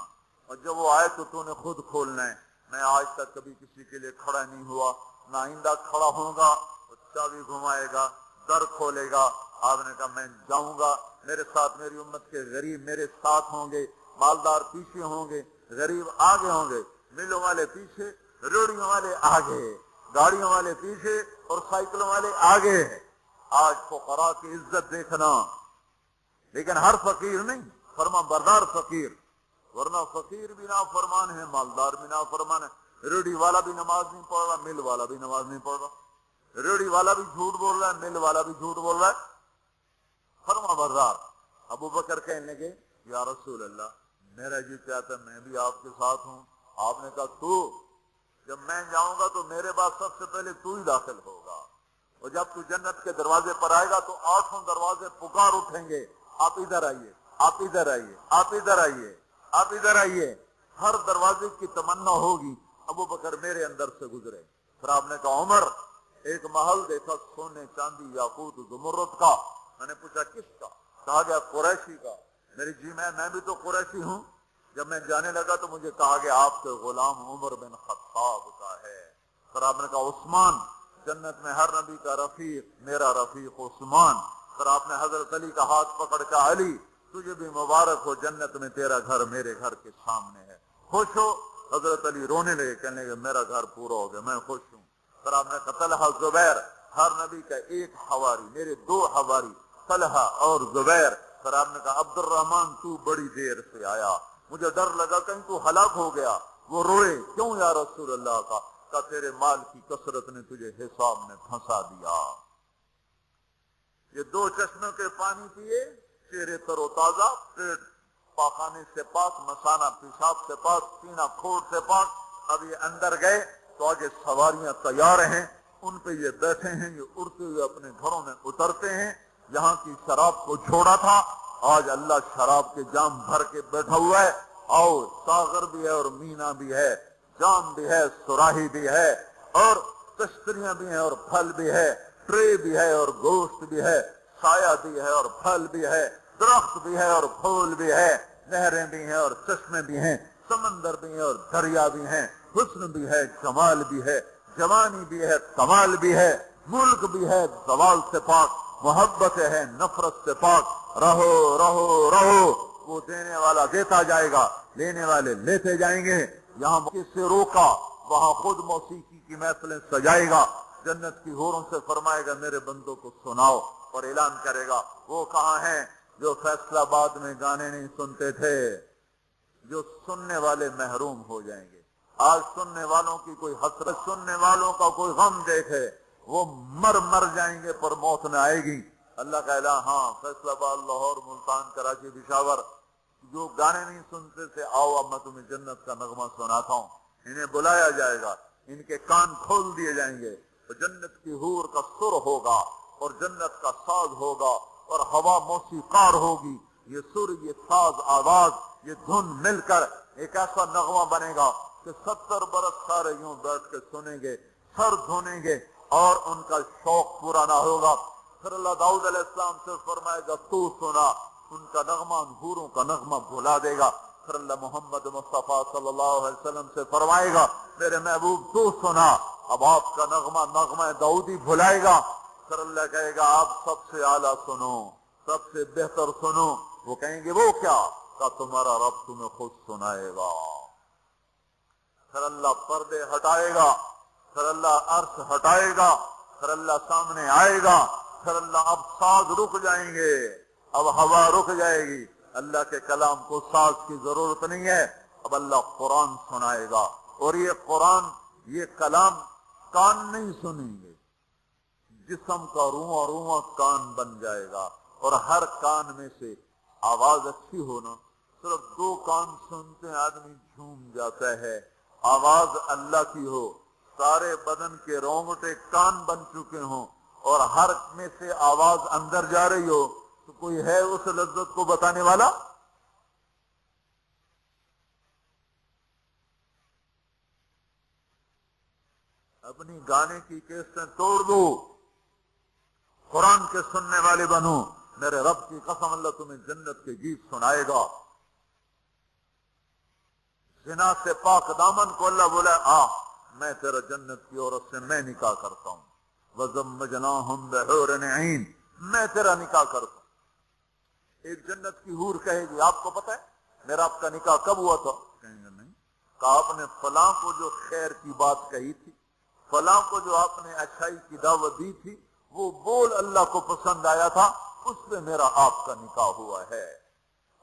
اور جب وہ آئے تو نے خود کھولنا ہے. میں آج تک کبھی کسی کے لیے کھڑا نہیں ہوا، نہ آئندہ کھڑا ہوں گا. چابی گھمائے گا، در کھولے گا. آپ نے کہا میں جاؤں گا، میرے ساتھ میری امت کے غریب میرے ساتھ ہوں گے، مالدار پیچھے ہوں گے، غریب آگے ہوں گے. ملوں والے پیچھے، ریڑیوں والے آگے، گاڑیوں والے پیچھے اور سائیکلوں والے آگے. آج فقراء کی عزت دیکھنا، لیکن ہر فقیر نہیں، فرما بردار فقیر. ورنہ فقیر بھی نافرمان ہے، مالدار بھی نافرمان ہے. ریڑی والا بھی نماز نہیں پڑھ رہا، مل والا بھی نماز نہیں پڑھ رہا. ریڑی والا بھی جھوٹ بول رہا ہے، مل والا بھی جھوٹ بول رہا ہے. فرما بردار. ابو بکر کہنے لگے یا رسول اللہ، میرا جی چاہتا ہے میں بھی آپ کے ساتھ ہوں. آپ نے کہا تو جب میں جاؤں گا تو میرے بعد سب سے پہلے تو ہی داخل ہوگا، اور جب تو جنت کے دروازے پر آئے گا تو 8 دروازے پکار اٹھیں گے، آپ ادھر آئیے، آپ ادھر آئیے، آپ ادھر آئیے، آپ ادھر آئیے. ہر دروازے کی تمنا ہوگی ابو بکر میرے اندر سے گزرے. پھر آپ نے کہا عمر، ایک محل دیکھا سونے چاندی یاقوت زمرد کا. میں نے پوچھا کس کا؟ کہا گیا قریشی کا. میری جی میں بھی تو قریشی ہوں. جب میں جانے لگا تو مجھے کہا گیا آپ کے غلام عمر بن خطاب کا ہے. پھر آپ نے کہا عثمان، جنت میں ہر نبی کا رفیق میرا رفیق عثمان. پھر آپ نے حضرت علی کا ہاتھ پکڑ کے علی تجھے بھی مبارک ہو، جنت میں تیرا گھر میرے گھر کے سامنے ہے، خوش ہو. حضرت علی رونے لگے، کہنے لگے میرا گھر پورا ہو گیا، میں خوش ہوں. پھر آپ نے کہا طلحہ زبیر، ہر نبی کا ایک حواری، میرے 2 حواری طلحہ اور زبیر. پھر آپ نے کہا عبد الرحمن تو بڑی دیر سے آیا، مجھے ڈر لگا کہیں تو ہلاک ہو گیا. وہ روئے، کیوں یا رسول اللہ کا؟ کہ تیرے مال کی کثرت نے تجھے حساب میں پھنسا دیا. یہ 2 چشموں کے پانی پیے، چہرے تر و تازہ، پیٹ پاخانے سے پاک، مثانہ پیشاب سے پاک، سینہ کھوٹ سے پاک. اب یہ اندر گئے تو آگے سواریاں تیار ہیں، ان پہ یہ بیٹھے ہیں، یہ اڑتے ہوئے اپنے گھروں میں اترتے ہیں. یہاں کی شراب کو چھوڑا تھا، آج اللہ شراب کے جام بھر کے بیٹھا ہوا ہے. آؤ ساغر بھی ہے اور مینا بھی ہے، جام بھی ہے، سراہی بھی ہے، اور کشتریاں بھی ہیں اور پھل بھی ہے، ٹرے بھی ہے اور گوشت بھی ہے، سایہ بھی ہے اور پھل بھی ہے، درخت بھی ہے اور پھول بھی ہے، نہریں بھی ہیں اور چشمے بھی ہیں، سمندر بھی ہیں اور دریا بھی ہیں، حسن بھی ہے، جمال بھی ہے، جوانی بھی ہے، کمال بھی ہے، ملک بھی ہے زوال سے پاک، محبت ہے نفرت سے پاک، رہو رہو رہو، وہ دینے والا دیتا جائے گا، لینے والے لیتے جائیں گے۔ یہاں کس سے روکا وہاں خود موسیقی کی محفلیں سجائے گا، جنت کی حوروں سے فرمائے گا میرے بندوں کو سناؤ، اور اعلان کرے گا وہ کہاں ہیں جو فیصلہ آباد میں گانے نہیں سنتے تھے، جو سننے والے محروم ہو جائیں گے۔ آج سننے والوں کی کوئی حسرت، سننے والوں کا کوئی غم دیکھے، وہ مر جائیں گے پر موت نہ آئے گی۔ اللہ کا اعلان، ہاں فیصلہ آباد، لاہور، ملتان، کراچی، پشاور، جو گانے نہیں سنتے تھے، آؤ اب میں تمہیں جنت کا نغمہ سناتا ہوں۔ انہیں بلایا جائے گا، ان کے کان کھول دیے جائیں گے، تو جنت کی حور کا سر ہوگا اور جنت کا ساز ہوگا اور ہوا موسیقار ہوگی، یہ سر، یہ ساز، آواز، یہ دھن مل کر ایک ایسا نغمہ بنے گا کہ 70 برس سارے یوں بیٹھ کے سنیں گے، سر دھونیں گے اور ان کا شوق پورا نہ ہوگا۔ پھر اللہ داؤد علیہ السلام سے فرمائے گا تو سنا، ان کا نغمہ ان حوروں کا نغمہ بھلا دے گا۔ پھر اللہ محمد مصطفیٰ صلی اللہ علیہ وسلم سے فرمائے گا میرے محبوب تو سنا، اب آپ کا نغمہ داؤدی بھلائے گا۔ پھر اللہ کہے گا آپ سب سے اعلیٰ سنو، سب سے بہتر سنو۔ وہ کہیں گے وہ کیا؟ کہ تمہارا رب تمہیں خود سنائے گا۔ پھر اللہ پردے ہٹائے گا، پھر اللہ عرش ہٹائے گا، پھر اللہ سامنے آئے گا، پھر اللہ اب ساز رک جائیں گے، اب ہوا رک جائے گی، اللہ کے کلام کو ساز کی ضرورت نہیں ہے، اب اللہ قرآن سنائے گا، اور یہ قرآن، یہ کلام کان نہیں سنیں گے، جسم کا رواں رواں کان بن جائے گا، اور ہر کان میں سے آواز اچھی ہونا، صرف 2 کان سنتے ہیں آدمی جھوم جاتا ہے، آواز اللہ کی ہو، سارے بدن کے رونگٹے کان بن چکے ہوں اور ہر میں سے آواز اندر جا رہی ہو، تو کوئی ہے اس لذت کو بتانے والا؟ اپنی گانے کی کیسٹیں توڑ دو، قرآن کے سننے والے بنو، میرے رب کی قسم اللہ تمہیں جنت کے گیت سنائے گا۔ زنا سے پاک دامن کو اللہ بولا میں تیرا جنت کی عورت سے میں نکاح کرتا ہوں، وَزَوَّجْنَاهُمْ بِحُورٍ عِينٍ، میں تیرا نکاح کرتا ہوں۔ ایک جنت کی حور کہے گی آپ کو پتہ ہے میرا آپ کا نکاح کب ہوا تھا؟ کہیں گے نہیں۔ کہا آپ نے فلاں کو جو خیر کی بات کہی تھی، فلاں کو جو آپ نے اچھائی کی دعوت دی تھی، وہ بول اللہ کو پسند آیا تھا، اس سے میرا آپ کا نکاح ہوا ہے۔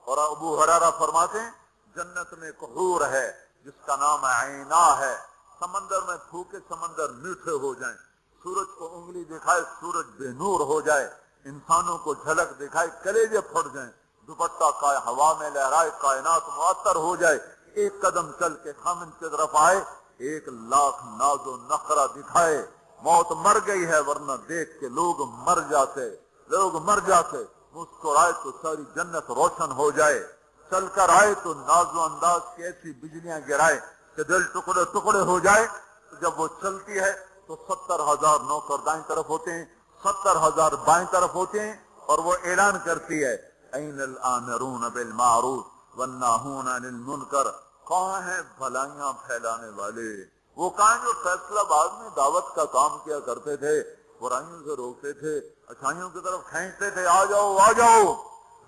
اور ابو ہریرہ فرماتے ہیں جنت میں ایک حور ہے جس کا نام عینا ہے، سمندر میں پھوکے سمندر میٹھے ہو جائیں، سورج کو انگلی دکھائے سورج بے نور ہو جائے، انسانوں کو جھلک دکھائے کلیجے پھٹ جائیں، دوپٹہ کا ہوا میں لہرائے کائنات معطر ہو جائے، ایک قدم چل کے خامن کی طرف آئے، 1,00,000 ناز و نخرہ دکھائے، موت مر گئی ہے ورنہ دیکھ کے لوگ مر جاتے، مسکرائے تو ساری جنت روشن ہو جائے، چل کر آئے تو ناز و انداز کی ایسی بجلیاں گرائے کہ دل ٹکڑے ٹکڑے ہو جائے۔ جب وہ چلتی ہے تو 70,000 نوکر دائیں طرف ہوتے ہیں، 70,000 بائیں طرف ہوتے ہیں، اور وہ اعلان کرتی ہے این الآمرون بالمعروف والناہون عن المنکر، کہاں ہیں بھلائیاں پھیلانے والے، وہ کہاں جو فیصلہ آباد میں دعوت کا کام کیا کرتے تھے، برائیوں سے روکتے تھے، اچھائیوں کی طرف کھینچتے تھے، آ جاؤ آ جاؤ،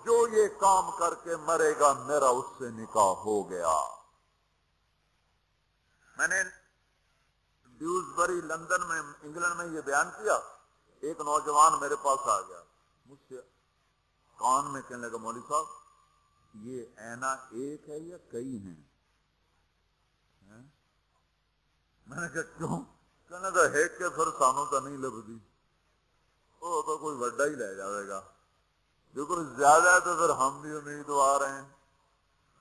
جو یہ کام کر کے مرے گا میرا اس سے نکاح ہو گیا۔ میں نے ڈیوزبری لندن میں انگلینڈ میں یہ بیان کیا، ایک نوجوان میرے پاس آ گیا، مجھ سے کان میں کہنے لگا مولوی صاحب یہ اینا ایک ہے یا کئی ہیں؟ میں نے کہا کیوں؟ کہنے لگا ہے کہ پھر سانوں تو نہیں لبدی، وہ تو کوئی وڈا ہی لے جائے گا، جو کچھ زیادہ ہے تو پھر ہم بھی امیدوار ہیں۔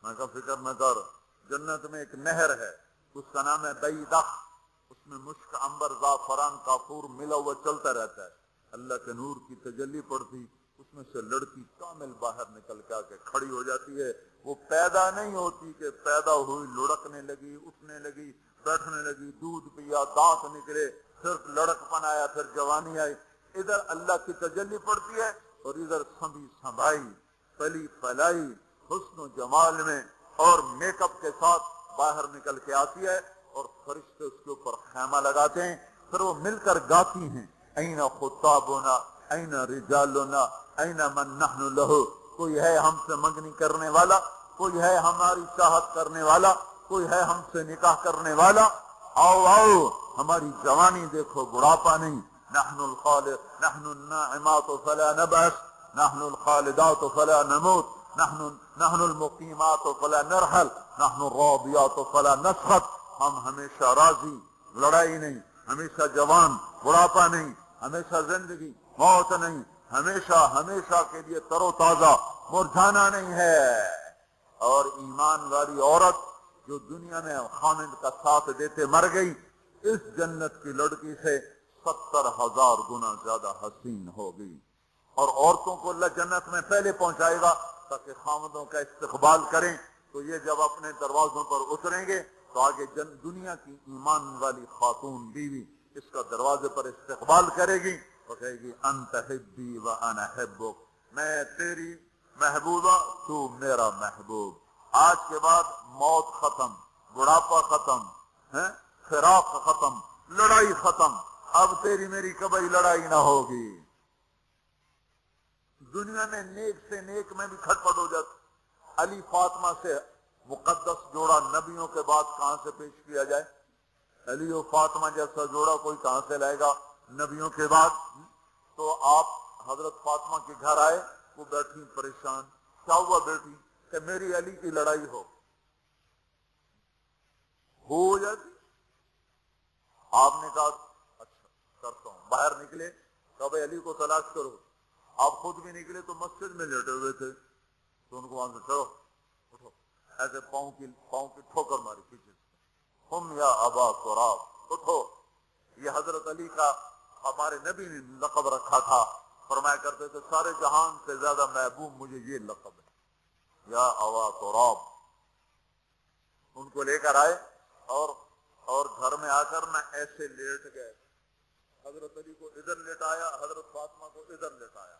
میں کہا فکر نہ کر، جنت میں ایک نہر ہے اس کا نام ہے بیدخ، اس میں مشک، عنبر، زعفران، کافور ملا ہوا چلتا رہتا ہے، اللہ کے نور کی تجلی پڑتی، اس میں سے لڑکی کامل باہر نکل کے آ کے کھڑی ہو جاتی ہے. وہ پیدا نہیں ہوتی کہ پیدا ہوئی لڑکنے لگی, اٹھنے لگی, بیٹھنے لگی, دودھ پیا, دانت نکلے, پھر لڑک پن آیا, پھر جوانی آئی. ادھر اللہ کی تجلی پڑتی ہے اور ادھر سنبھی سنبھائی, پلی پلائی, حسن و جمال میں اور میک اپ کے ساتھ باہر نکل کے آتی ہے اور فرشتے اس کے اوپر خیمہ لگاتے ہیں. پھر وہ مل کر گاتی ہیں, این خطابنا این رجالنا این من نحن لہو. کوئی ہے ہم سے منگنی کرنے والا, کوئی ہے ہماری چاہت کرنے والا, کوئی ہے ہم سے نکاح کرنے والا. آؤ آؤ, ہماری جوانی دیکھو, بڑھاپا نہیں. نحن الخالق نحن الناعمات فلا نبعث نحن الخالدات فلا نموت نحن المقیمات فلا نرحل نحن الراضیات فلا نسخط. ہم ہمیشہ راضی, لڑائی نہیں, ہمیشہ جوان, بڑھاپا نہیں, ہمیشہ زندگی, موت نہیں, ہمیشہ ہمیشہ کے لیے تر و تازہ, مرجھانا نہیں ہے. اور ایمان والی عورت جو دنیا میں خامد کا ساتھ دیتے مر گئی, اس جنت کی لڑکی سے 70,000 گنا زیادہ حسین ہوگی. اور عورتوں کو اللہ جنت میں پہلے پہنچائے گا تاکہ خامدوں کا استقبال کریں. تو یہ جب اپنے دروازوں پر اتریں گے تو آگے دنیا کی ایمان والی خاتون بیوی اس کا دروازے پر استقبال کرے گی اور کہے گی انت حبی و انا حبک, میں تیری محبوبہ, تو میرا محبوب. آج کے بعد موت ختم, بڑھاپا ختم, فراق ختم, لڑائی ختم. اب تیری میری کبھی لڑائی نہ ہوگی. دنیا میں نیک سے نیک میں بھی کھٹپٹ ہو جاتی. علی فاطمہ سے مقدس جوڑا نبیوں کے بعد کہاں سے پیش کیا جائے؟ علی و فاطمہ جیسا جوڑا کوئی کہاں سے لائے گا نبیوں کے بعد؟ تو آپ حضرت فاطمہ کے گھر آئے, وہ بیٹھی پریشان. کیا ہوا بیٹی؟ کہ میری علی کی لڑائی ہو جاتی. آپ نے کہا اچھا کرتا ہوں. باہر نکلے, کہ بھائی علی کو تلاش کرو. آپ خود بھی نکلے تو مسجد میں لیٹے ہوئے تھے, تو ان کو وہاں سے چلو اٹھو, ایسے پاؤں کی ٹھوکر ماری پیچھے سے, ہم یا ابا تراب, اٹھو. یہ حضرت علی کا ہمارے نبی نے لقب رکھا تھا. فرمایا کرتے تھے سارے جہان سے زیادہ محبوب مجھے یہ لقب ہے, یا ابا تراب. ان کو لے کر آئے اور گھر میں آ کر نہ ایسے لیٹ گئے. حضرت علی کو ادھر لیٹایا, حضرت فاطمہ کو ادھر لیٹایا,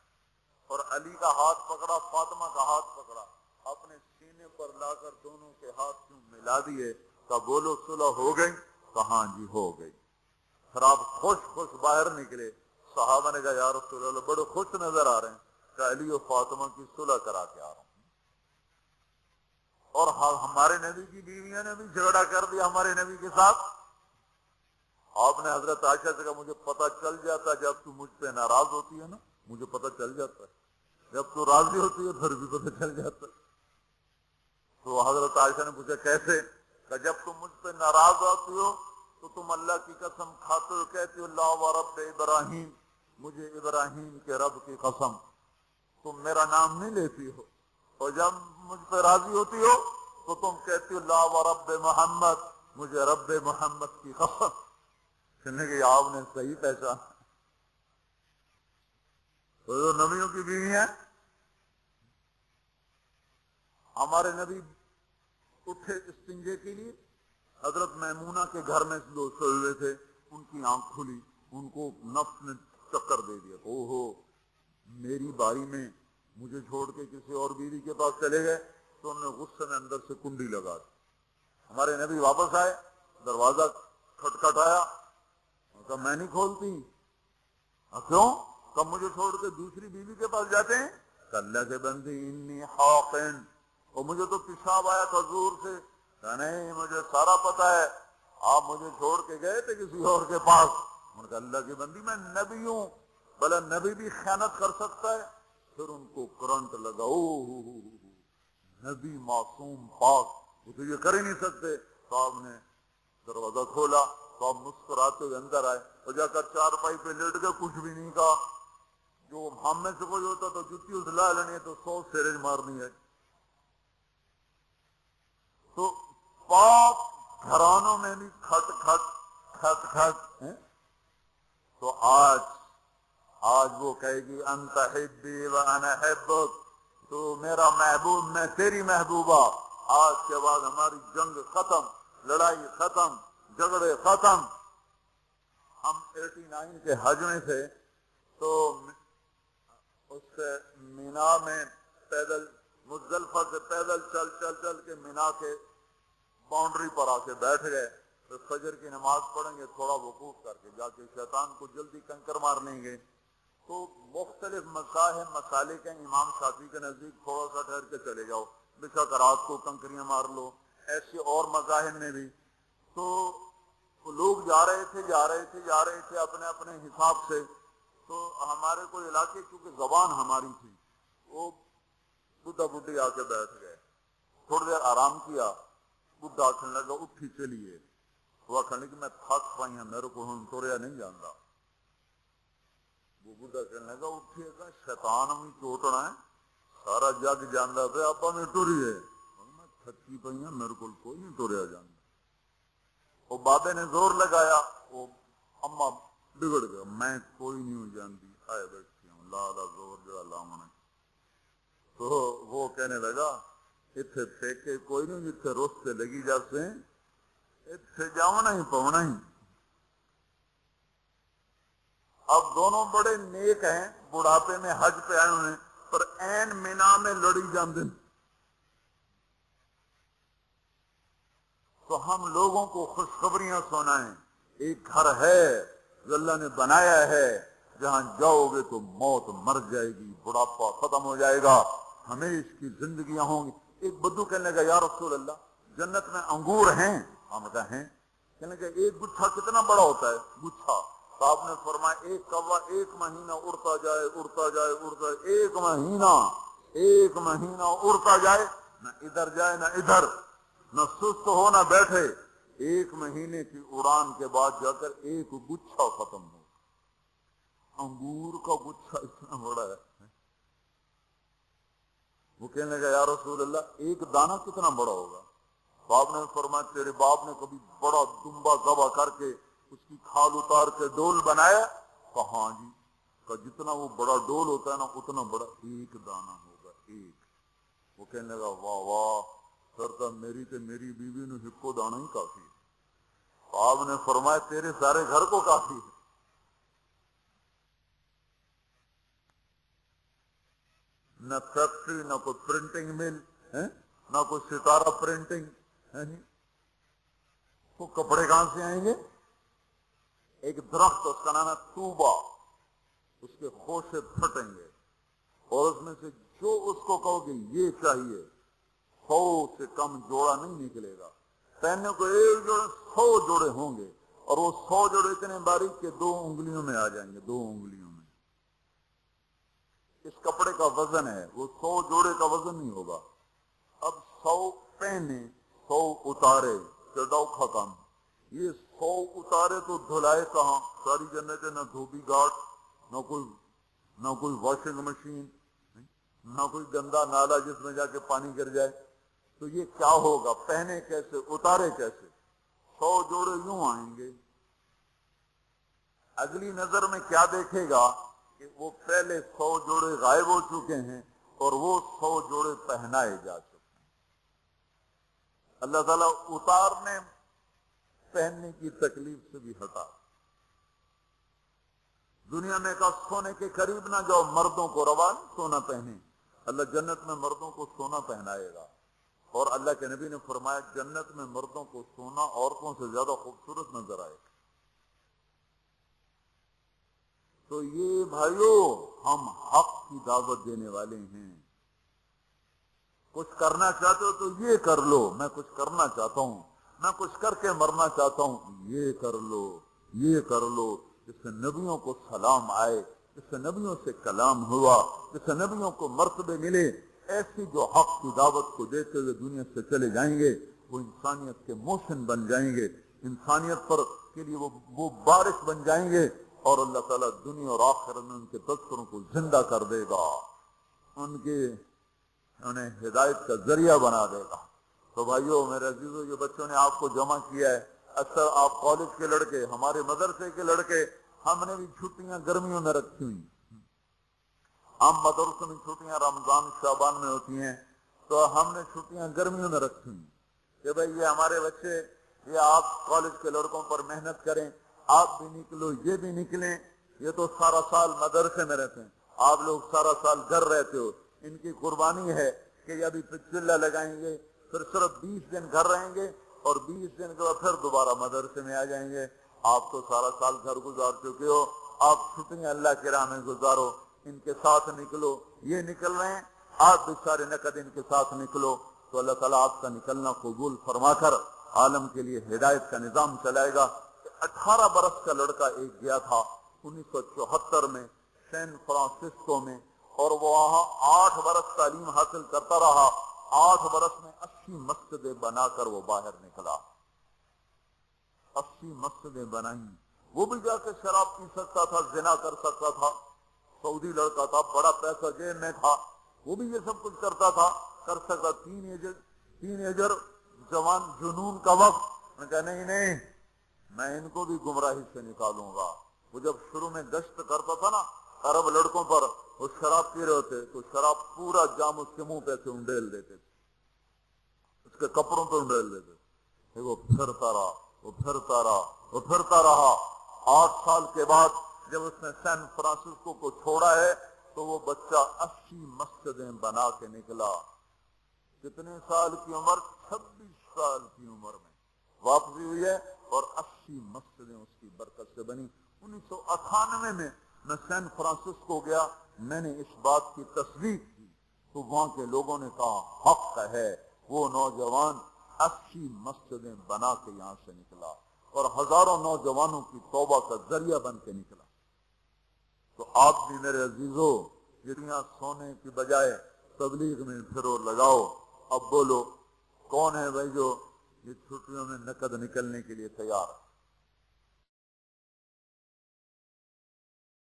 اور علی کا ہاتھ پکڑا, فاطمہ کا ہاتھ پکڑا, اپنے سینے پر لا کر دونوں کے ہاتھ کیوں ملا دیے. کہ بولو صلح ہو گئی؟ کہاں جی ہو گئی. پھر آپ خوش باہر نکلے. صحابہ نے کہا یا رسول اللہ بڑے خوش نظر آ رہے ہیں. کہ علی و فاطمہ کی صلح کرا کے آ رہا ہوں. اور ہمارے نبی کی بیویاں نے بھی جھگڑا کر دیا ہمارے نبی کے ساتھ. آپ نے حضرت عائشہ سے کہا مجھے پتہ چل جاتا جب تو مجھ پہ ناراض ہوتی ہے نا, مجھے پتہ چل جاتا ہے, جب تو راضی ہوتی ہے پھر بھی پتہ چل جاتا ہے. تو حضرت عائشہ نے پوچھا کیسے؟ کہ جب تم مجھ پہ ناراض ہوتی ہو تو تم اللہ کی قسم کھاتے ہو, کہتے ہو اللہ و رب ابراہیم, مجھے ابراہیم کے رب کی قسم. تم میرا نام نہیں لیتی ہو. اور جب مجھ پہ راضی ہوتی ہو تو تم کہتی ہو اللہ و رب محمد, مجھے رب محمد کی قسم. کہنے کہ آپ نے صحیح پہچانا. تو نبیوں کی بیوی ہیں. ہمارے نبی اٹھے استنجے کے لیے, حضرت میمونہ کے گھر میں لوگ سوئے ہوئے تھے, ان کی آنکھ کھلی, ان کو نفس نے چکر دے دیا. او ہو میری باری میں مجھے چھوڑ کے کسی اور بیوی کے پاس چلے گئے. تو انہوں نے غصے میں اندر سے کنڈی لگا دی. ہمارے نبی واپس آئے, دروازہ کھٹکھٹایا, کہا میں نہیں کھولتی. کیوں؟ کہ مجھے چھوڑ کے دوسری بیوی کے پاس جاتے ہیں. کہ اللہ کے بندی انی حاقن, اور مجھے تو پیشاب آیا تھا زور سے. کہ نہیں مجھے سارا پتا ہے, آپ مجھے چھوڑ کے گئے تھے کسی اور کے پاس. انہوں نے کہا اللہ کی بندی میں نبی ہوں, بھلا نبی بھی خیانت کر سکتا ہے؟ پھر ان کو کرنٹ لگا. نبی معصوم پاک, وہ تو یہ کر ہی نہیں سکتے. صاحب نے دروازہ کھولا تو آپ مسکراتے ہوئے اندر آئے, اور جا کر چارپائی پہ لیٹ کے کچھ بھی نہیں کہا. جو ہم میں سے کوئی ہوتا تو جتی اٹھلا لینی ہے تو 100 سیرج مارنی ہے. تو پاک گھرانوں میں بھی کھٹ کھٹ کھٹ کھٹ. تو آج وہ کہے گی انت حبی و انا حبک، تو میرا محبوب میں تیری محبوبہ. آج کے بعد ہماری جنگ ختم، لڑائی ختم، جھگڑے ختم. ہم 89 کے حج میں تھے تو اس سے مینا میں پیدل، مزدلفہ سے پیدل چل چل چل کے مینا کے باؤنڈری پر آ کے بیٹھ گئے. تو فجر کی نماز پڑھیں گے، تھوڑا وقوف کر کے جا کے شیطان کو جلدی کنکر مار لیں گے. تو مختلف مذاہب مسالے کے امام شافعی کے نزدیک تھوڑا سا ٹھہر کے چلے جاؤ، بچا کر رات کو کنکریاں مار لو. ایسے اور مذاہب میں بھی تو لوگ جا رہے تھے اپنے اپنے حساب سے. تو ہمارے کوئی علاقے چونکہ زبان ہماری تھی، وہ بڈھا بڈھی آ کے بیٹھ گئے. تھوڑی دیر آرام کیا، بڈھا آخر لگا اٹھی چلیے. وہ آخر لگا کہ میں تھک پائی ہوں، میرے کو ہوں توریا نہیں جانتا. وہ بڈھا کہنے لگا اٹھیے گا، شیطان بھی چوٹنا ہے، سارا جگ جانا پہ آپ میں ٹوریے. میں تھکی پئی ہوں، میرے کو کوئی نہیں ٹوریا جانا. وہ بابے نے زور لگایا، وہ اما بگڑ گیا، میں کوئی نہیں جانتی، آئے بیٹھی ہوں لالا زور جو لامنا. تو وہ کہنے لگا اتنے پھینکے کوئی نہیں، جتنے روس سے لگی جاتے اتنے جاؤنا ہی پونا ہی. اب دونوں بڑے نیک ہیں، بڑھاپے میں حج پہ آئے ہوئے، پر این مینا میں لڑی جاندے. تو ہم لوگوں کو خوشخبریاں سنائیں. ایک گھر ہے جو اللہ نے بنایا ہے، جہاں جاؤ گے تو موت مر جائے گی، بڑھاپا ختم ہو جائے گا، ہمیشہ کی زندگیاں ہوں گی. ایک بدو کہنے لگا یا رسول اللہ جنت میں انگور ہیں؟ ہم کہا ہیں. کہنے لگا ایک گچھا کتنا بڑا ہوتا ہے؟ گچھا. تو آپ نے فرمایا ایک کوا 1 مہینہ اڑتا جائے، ایک مہینہ اڑتا جائے، نہ ادھر جائے نہ ادھر، نہ سست ہو نہ بیٹھے. 1 مہینے کی اڑان کے بعد جا کر ایک گچھا ختم ہو. انگور کا گچھا اتنا بڑا ہے. وہ کہنے لگا یا رسول اللہ ایک دانہ کتنا بڑا ہوگا؟ باپ نے فرمایا تیرے باپ نے کبھی بڑا دمبا ذبح کر کے اس کی کھال اتار کے ڈول بنایا؟ کہا ہاں جی. کہ جتنا وہ بڑا ڈول ہوتا ہے نا اتنا بڑا ایک دانہ ہوگا، ایک. وہ کہنے لگا واہ واہ، پھر تو میری بیوی نے ہکو دانا ہی کافی ہے. آپ نے فرمایا تیرے سارے گھر کو کافی ہے. نہ فیکٹری، نہ کوئی پرنٹنگ مل، نہ کوئی ستارہ پرنٹنگ. وہ کپڑے کہاں سے آئیں گے؟ ایک درخت اس کا نام ہے توبہ، اس کے خوشے پھٹیں گے اور اس میں سے جو اس کو کہو گے یہ چاہیے 100 سے کم جوڑا نہیں نکلے گا. پہننے کو ایک جوڑے 100 جوڑے ہوں گے، اور وہ 100 جوڑے اتنے باریک کہ 2 انگلیوں میں آ جائیں گے، 2 انگلیوں میں. اس کپڑے کا وزن ہے، وہ 100 جوڑے کا وزن نہیں ہوگا. اب 100 پہنے 100 اتارے، چڑاؤ ختم. یہ 100 اتارے تو دھلائے کہاں؟ ساری جنت نہ دھوبی گھاٹ، نہ کوئی واشنگ مشین، نہ کوئی گندا نالا جس میں جا کے پانی گر جائے. تو یہ کیا ہوگا؟ پہنے کیسے، اتارے کیسے؟ 100 جوڑے یوں آئیں گے. اگلی نظر میں کیا دیکھے گا کہ وہ پہلے 100 جوڑے غائب ہو چکے ہیں اور وہ 100 جوڑے پہنائے جا چکے ہیں. اللہ تعالیٰ اتارنے پہننے کی تکلیف سے بھی ہٹا. دنیا میں کہا سونے کے قریب نہ جاؤ، مردوں کو روا نہیں سونا پہنے. اللہ جنت میں مردوں کو سونا پہنائے گا. اور اللہ کے نبی نے فرمایا جنت میں مردوں کو سونا عورتوں سے زیادہ خوبصورت نظر آئے گا. تو یہ بھائیو ہم حق کی دعوت دینے والے ہیں. کچھ کرنا چاہتے ہو تو یہ کر لو. میں کچھ کرنا چاہتا ہوں، میں کچھ کر کے مرنا چاہتا ہوں، یہ کر لو، یہ کر لو. جس سے نبیوں کو سلام آئے، جس سے نبیوں سے کلام ہوا، جس سے نبیوں کو مرتبے ملے. ایسی جو حق کی دعوت کو دیتے ہوئے دنیا سے چلے جائیں گے وہ انسانیت کے محسن بن جائیں گے، انسانیت پر کے لیے وہ بارش بن جائیں گے. اور اللہ تعالیٰ دنیا اور آخرت میں ان کے تذکروں کو زندہ کر دے گا، انہیں ہدایت کا ذریعہ بنا دے گا. تو بھائیو میرے عزیزو، یہ بچوں نے آپ کو جمع کیا ہے. اکثر آپ کالج کے لڑکے، ہمارے مدرسے کے لڑکے، ہم نے بھی چھٹیاں گرمیوں میں رکھی ہوئی. عام مدرسوں میں چھٹیاں رمضان شعبان میں ہوتی ہیں، تو ہم نے چھٹیاں گرمیوں میں رکھی ہیں کہ بھئی یہ ہمارے بچے، یہ آپ کالج کے لڑکوں پر محنت کریں، آپ بھی نکلو، یہ بھی نکلیں، یہ تو سارا سال مدرسے میں رہتے ہیں، آپ لوگ سارا سال گھر رہتے ہو، ان کی قربانی ہے کہ یہ ابھی چلہ لگائیں گے، پھر صرف 20 دن گھر رہیں گے اور 20 دن کے بعد پھر دوبارہ مدرسے میں آ جائیں گے۔ آپ تو سارا سال گھر گزار چکے ہو، آپ چھٹیاں اللہ کی راہ میں گزارو، ان کے ساتھ نکلو، یہ نکل رہے ہیں، آپ بھی سارے نقد ان کے ساتھ نکلو، تو اللہ تعالیٰ آپ کا نکلنا قبول فرما کر عالم کے لیے ہدایت کا نظام چلائے گا۔ 18 برس کا لڑکا ایک گیا تھا 1974 میں سین فرانسسکو میں، اور وہ وہاں 8 برس تعلیم حاصل کرتا رہا، 8 برس میں 80 مسجدیں بنا کر وہ باہر نکلا، 80 مسجدیں بنائیں۔ وہ بھی جا کے شراب پی سکتا تھا، زنا کر سکتا تھا، سعودی لڑکا تھا، بڑا پیسہ جیب میں تھا، وہ بھی یہ سب کچھ کرتا تھا، کر سکتا۔ تین ایجر جوان جنون کا وقت، میں کہا نہیں میں ان کو بھی گمراہی سے نکالوں گا۔ وہ جب شروع میں گشت کرتا تھا نا عرب لڑکوں پر، وہ شراب پی رہے ہوتے تو شراب پورا جام اس کے منہ پہ سے انڈیل دیتے تھے، اس کے کپڑوں پہ انڈیل دیتے تھے۔ وہ پھرتا رہا، وہ پھرتا رہا، وہ پھرتا رہا۔ 8 سال کے بعد جب اس نے سین فرانسسکو کو چھوڑا ہے تو وہ بچہ 80 مسجدیں بنا کے نکلا۔ کتنے سال کی عمر؟ 26 سال کی عمر میں واپسی ہوئی ہے، اور 80 مسجدیں اس کی برکت سے بنی۔ 1998 میں میں سین فرانسسکو گیا، میں نے اس بات کی تصدیق کی تو وہاں کے لوگوں نے کہا حق ہے، وہ نوجوان 80 مسجدیں بنا کے یہاں سے نکلا اور ہزاروں نوجوانوں کی توبہ کا ذریعہ بن کے نکلا۔ تو آپ بھی میرے عزیزو، چڑیاں سونے کی بجائے تبلیغ میں پھرو لگاؤ۔ اب بولو کون ہے بھائی جو یہ چھٹیوں میں نقد نکلنے کے لیے تیار ہے؟